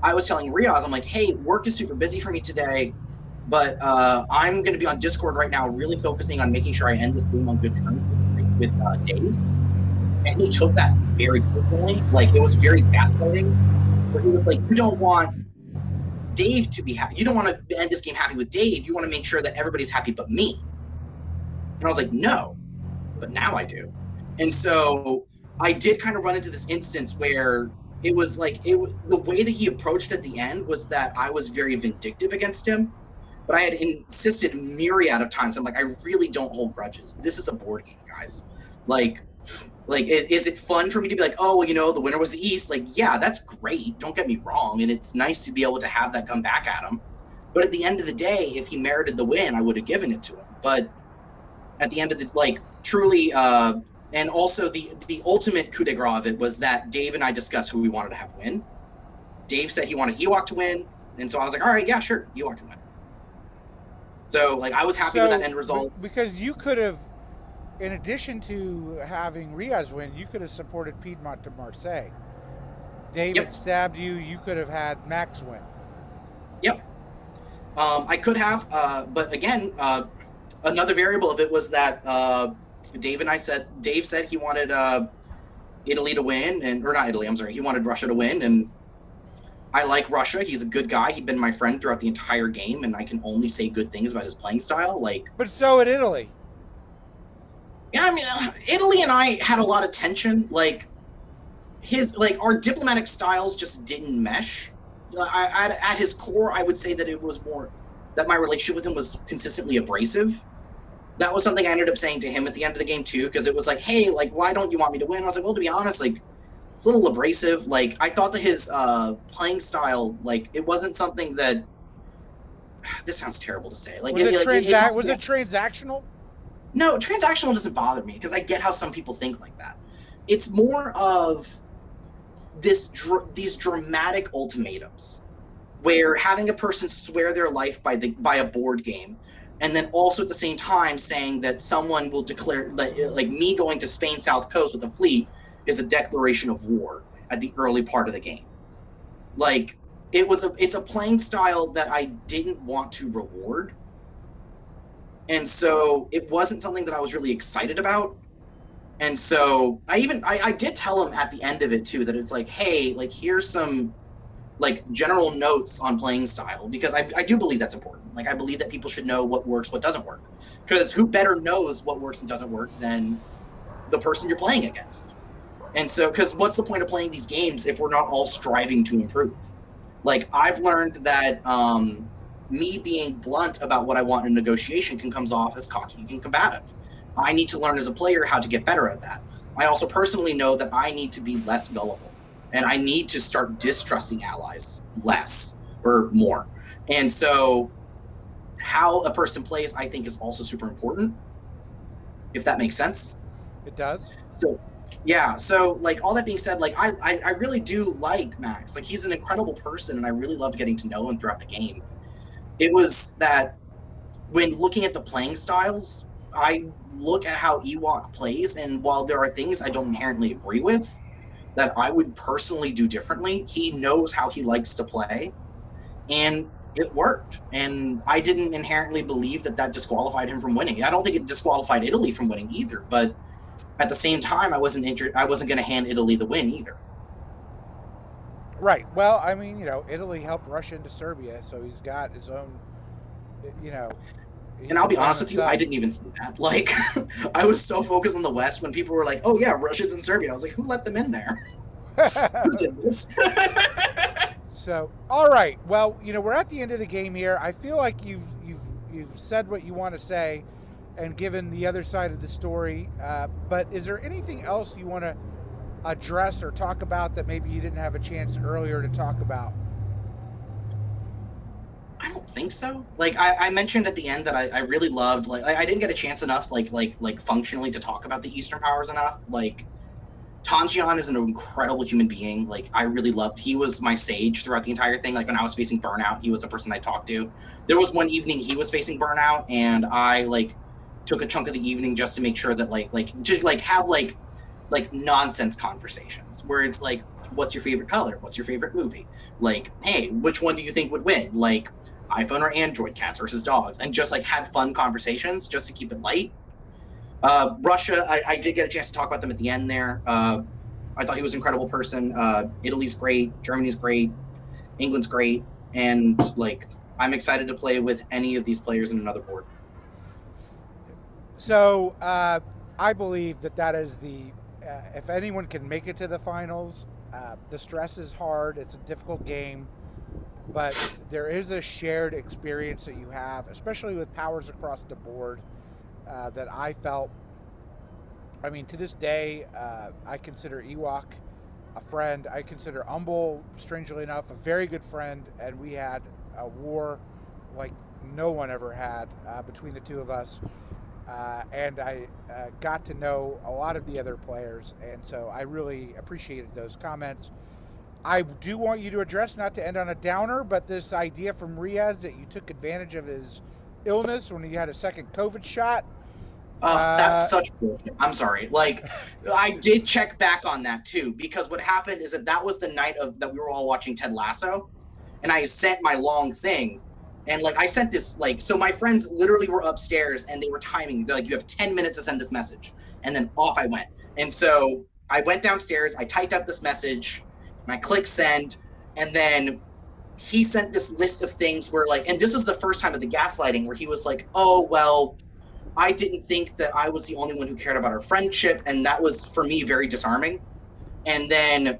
I was telling Riaz, I'm like, hey, work is super busy for me today, but I'm going to be on Discord right now, really focusing on making sure I end this game on good terms with Dave. And he took that very personally. Like, it was very fascinating. Where he was like, you don't want Dave to be happy. You don't want to end this game happy with Dave. You want to make sure that everybody's happy but me. And I was like, no, but now I do. And so I did kind of run into this instance where it was like the way that he approached at the end was that I was very vindictive against him, but I had insisted myriad of times. I'm like, I really don't hold grudges. This is a board game, guys. Like, is it fun for me to be like, oh, well, you know, the winner was the East? Like, yeah, that's great. Don't get me wrong, and it's nice to be able to have that come back at him. But at the end of the day, if he merited the win, I would have given it to him. But at the end of the like, truly. And also the ultimate coup de grace of it was that Dave and I discussed who we wanted to have win. Dave said he wanted Ewok to win, and so I was like, all right, yeah, sure, Ewok can win. So like I was happy with that end result. Because you could have, in addition to having Riaz win, you could have supported Piedmont to Marseille. David stabbed you, you could have had Max win. Yep. I could have, but again, another variable of it was that Dave said he wanted Italy to win, or not Italy, I'm sorry, he wanted Russia to win, and I like Russia. He's a good guy. He'd been my friend throughout the entire game, and I can only say good things about his playing style. Like, but so at Italy. Yeah, I mean, Italy and I had a lot of tension. Like, our diplomatic styles just didn't mesh. At his core, I would say that it was more that my relationship with him was consistently abrasive. That was something I ended up saying to him at the end of the game too, because it was like, hey, like, why don't you want me to win? I was like, well, to be honest, like, it's a little abrasive. Like, I thought that his playing style, like, it wasn't something that. This sounds terrible to say. Like, was it transactional? No, transactional doesn't bother me because I get how some people think like that. It's more of these dramatic ultimatums, where having a person swear their life by a board game. And then also at the same time saying that someone will declare, like me going to Spain South Coast with a fleet is a declaration of war at the early part of the game. Like, it's a playing style that I didn't want to reward. And so it wasn't something that I was really excited about. And so I did tell him at the end of it too, that it's like, hey, like, here's some like general notes on playing style, because I do believe that's important. Like, I believe that people should know what works, what doesn't work, because who better knows what works and doesn't work than the person you're playing against. And so, because what's the point of playing these games if we're not all striving to improve? Like, I've learned that me being blunt about what I want in negotiation can comes off as cocky and combative. I need to learn as a player how to get better at that. I also personally know that I need to be less gullible, and I need to start distrusting allies less or more. And so, how a person plays, I think, is also super important, if that makes sense. It does. So, yeah. So, like all that being said, like I really do like Max. Like he's an incredible person, and I really loved getting to know him throughout the game. It was that when looking at the playing styles, I look at how Ewok plays, and while there are things I don't inherently agree with that I would personally do differently, he knows how he likes to play, and it worked. And I didn't inherently believe that that disqualified him from winning. I don't think it disqualified Italy from winning either, but at the same time, I wasn't going to hand Italy the win either. Right. Well, I mean, Italy helped Russia into Serbia, so he's got his own, you know, he And I'll can be blame honest with you, I himself. didn't even see that. Like, I was so focused on the West when people were like, "Oh yeah, Russians and Serbia." I was like, "Who let them in there? Who did this?" So, all right. Well, we're at the end of the game here. I feel like you've said what you want to say, and given the other side of the story. But is there anything else you want to address or talk about that maybe you didn't have a chance earlier to talk about? I don't think so. Like I mentioned at the end that I really loved like I didn't get a chance enough like functionally to talk about the Eastern powers enough. Like Tanjian is an incredible human being. Like I really loved. He was my sage throughout the entire thing. Like when I was facing burnout, he was the person I talked to. There was one evening he was facing burnout, and I like took a chunk of the evening just to make sure that like just like have like nonsense conversations where it's like, what's your favorite color? What's your favorite movie? Like, hey, which one do you think would win? Like iPhone or Android, cats versus dogs, and just like had fun conversations just to keep it light. Russia, I did get a chance to talk about them at the end there. I thought he was an incredible person. Italy's great, Germany's great, England's great, and like I'm excited to play with any of these players in another board. So, I believe that is the if anyone can make it to the finals, the stress is hard. It's a difficult game, but there is a shared experience that you have, especially with powers across the board. That I felt. I mean, to this day, I consider Ewok a friend. I consider Umble, strangely enough, a very good friend, and we had a war like no one ever had between the two of us. And I got to know a lot of the other players, and so I really appreciated those comments. I do want you to address, not to end on a downer, but this idea from Riaz that you took advantage of his illness when he had a second COVID shot. That's Uh, such bullshit. I'm sorry. Like, I did check back on that too because what happened is that that was the night of that we were all watching Ted Lasso, and I sent my long thing, and like I sent this like so my friends literally were upstairs and they were timing. They're like, you have 10 minutes to send this message, and then off I went. And so I went downstairs. I typed up this message, and I clicked send, and then he sent this list of things where like, and this was the first time of the gaslighting where he was like, oh well I didn't think that I was the only one who cared about our friendship, and that was for me very disarming. And then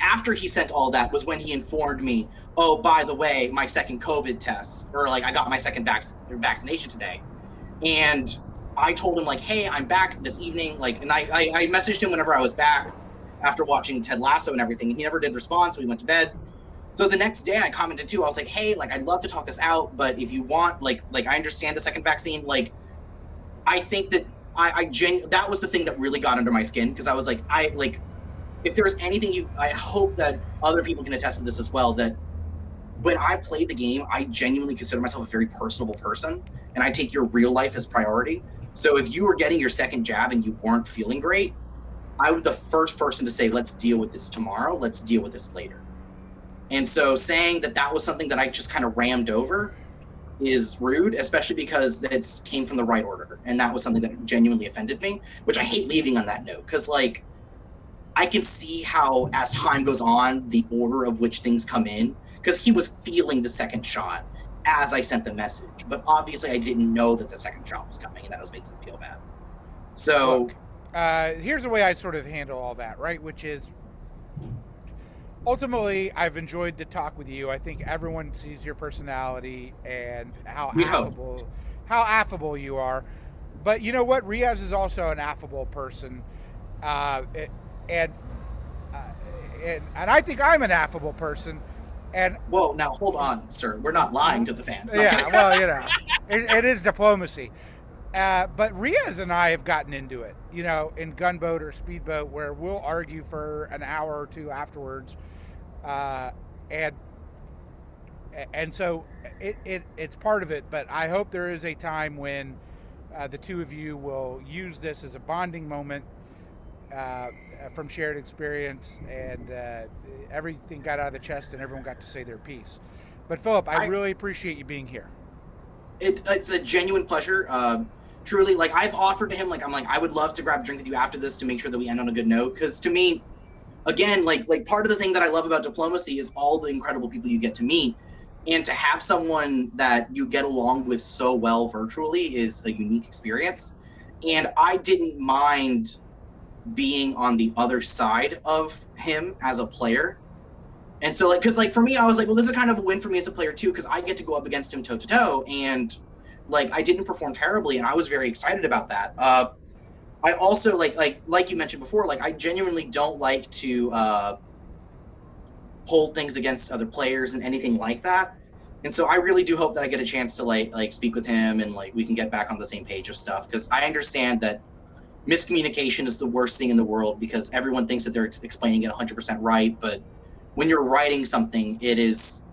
after he sent all that was when he informed me, oh, by the way, my second COVID test, or like I got my second vaccination today. And I told him like, hey, I'm back this evening. Like, and I messaged him whenever I was back after watching Ted Lasso and everything. And he never did respond, so we went to bed. So the next day I commented too. I was like, hey, like I'd love to talk this out, but if you want, like I understand the second vaccine, like I think that that was the thing that really got under my skin because I was like, if there's anything I hope that other people can attest to this as well, that when I play the game, I genuinely consider myself a very personable person and I take your real life as priority. So if you were getting your second jab and you weren't feeling great, I was the first person to say, let's deal with this tomorrow. Let's deal with this later. And so saying that that was something that I just kind of rammed over is rude, especially because it came from the right order. And that was something that genuinely offended me, which I hate leaving on that note. Because, like, I can see how, as time goes on, the order of which things come in, because he was feeling the second shot as I sent the message. But obviously, I didn't know that the second shot was coming, and that was making me feel bad. So, Look, here's the way I sort of handle all that, right? Which is ultimately, I've enjoyed the talk with you. I think everyone sees your personality and we hope. how affable you are. But you know what? Riaz is also an affable person, It, and, uh, and I think I'm an affable person. And Whoa, now hold on, sir. We're not lying to the fans. No, yeah, well, it is diplomacy. But Riaz and I have gotten into it, in gunboat or speedboat, where we'll argue for an hour or two afterwards, uh, and so it's part of it. But I hope there is a time when the two of you will use this as a bonding moment uh, from shared experience, and everything got out of the chest, and everyone got to say their piece. But Philip, I really appreciate you being here. It's a genuine pleasure. Truly, like I've offered to him, like I'm like I would love to grab a drink with you after this to make sure that we end on a good note. Because to me, again, like part of the thing that I love about diplomacy is all the incredible people you get to meet, and to have someone that you get along with so well virtually is a unique experience. And I didn't mind being on the other side of him as a player. And so, like, because, like, for me, I was like, well, this is kind of a win for me as a player, too, because I get to go up against him toe-to-toe, and, like, I didn't perform terribly, and I was very excited about that. I also, like you mentioned before, like, I genuinely don't like to hold things against other players and anything like that. And so I really do hope that I get a chance to, like speak with him, and, like, we can get back on the same page of stuff, because I understand that miscommunication is the worst thing in the world, because everyone thinks that they're explaining it 100% right, but when you're writing something, it is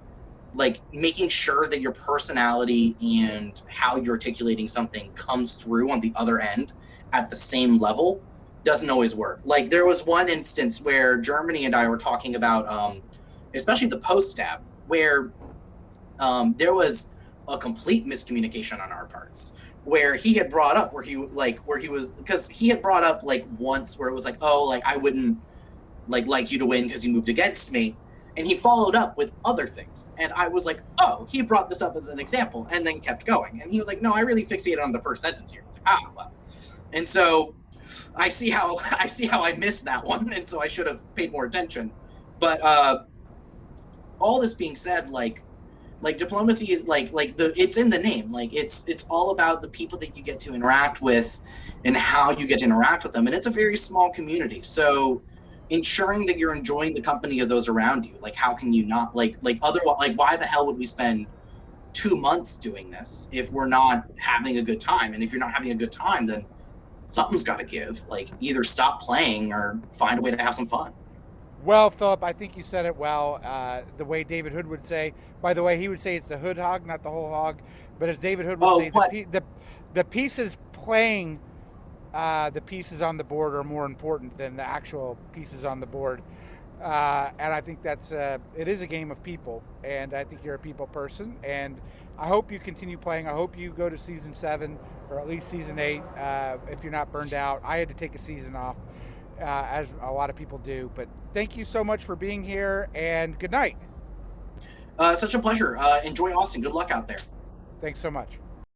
like making sure that your personality and how you're articulating something comes through on the other end at the same level doesn't always work. Like there was one instance where Germany and I were talking about, especially the post stab, where there was a complete miscommunication on our parts, where he had brought up where he was, because he had brought up like once where it was like, oh, like I wouldn't like you to win because you moved against me, and he followed up with other things, and I was like, oh, he brought this up as an example and then kept going, and he was like, no, I really fixated on the first sentence here. It's like, well, and so I see how I missed that one, and so I should have paid more attention. But all this being said, like diplomacy is like it's in the name. Like it's all about the people that you get to interact with and how you get to interact with them, and it's a very small community. So ensuring that you're enjoying the company of those around you, like how can you not like otherwise, like why the hell would we spend 2 months doing this if we're not having a good time? And if you're not having a good time, then something's got to give. Like either stop playing or find a way to have some fun. Well, Philip, I think you said it well. The way David Hood would say, by the way, he would say it's the hood hog, not the whole hog. But as David Hood would say, the pieces playing the pieces on the board are more important than the actual pieces on the board. And I think that's it is a game of people, and I think you're a people person. And I hope you continue playing. I hope you go to season 7 or at least season 8 if you're not burned out. I had to take a season off, as a lot of people do. But thank you so much for being here, and good night. Such a pleasure. Enjoy Austin. Good luck out there. Thanks so much.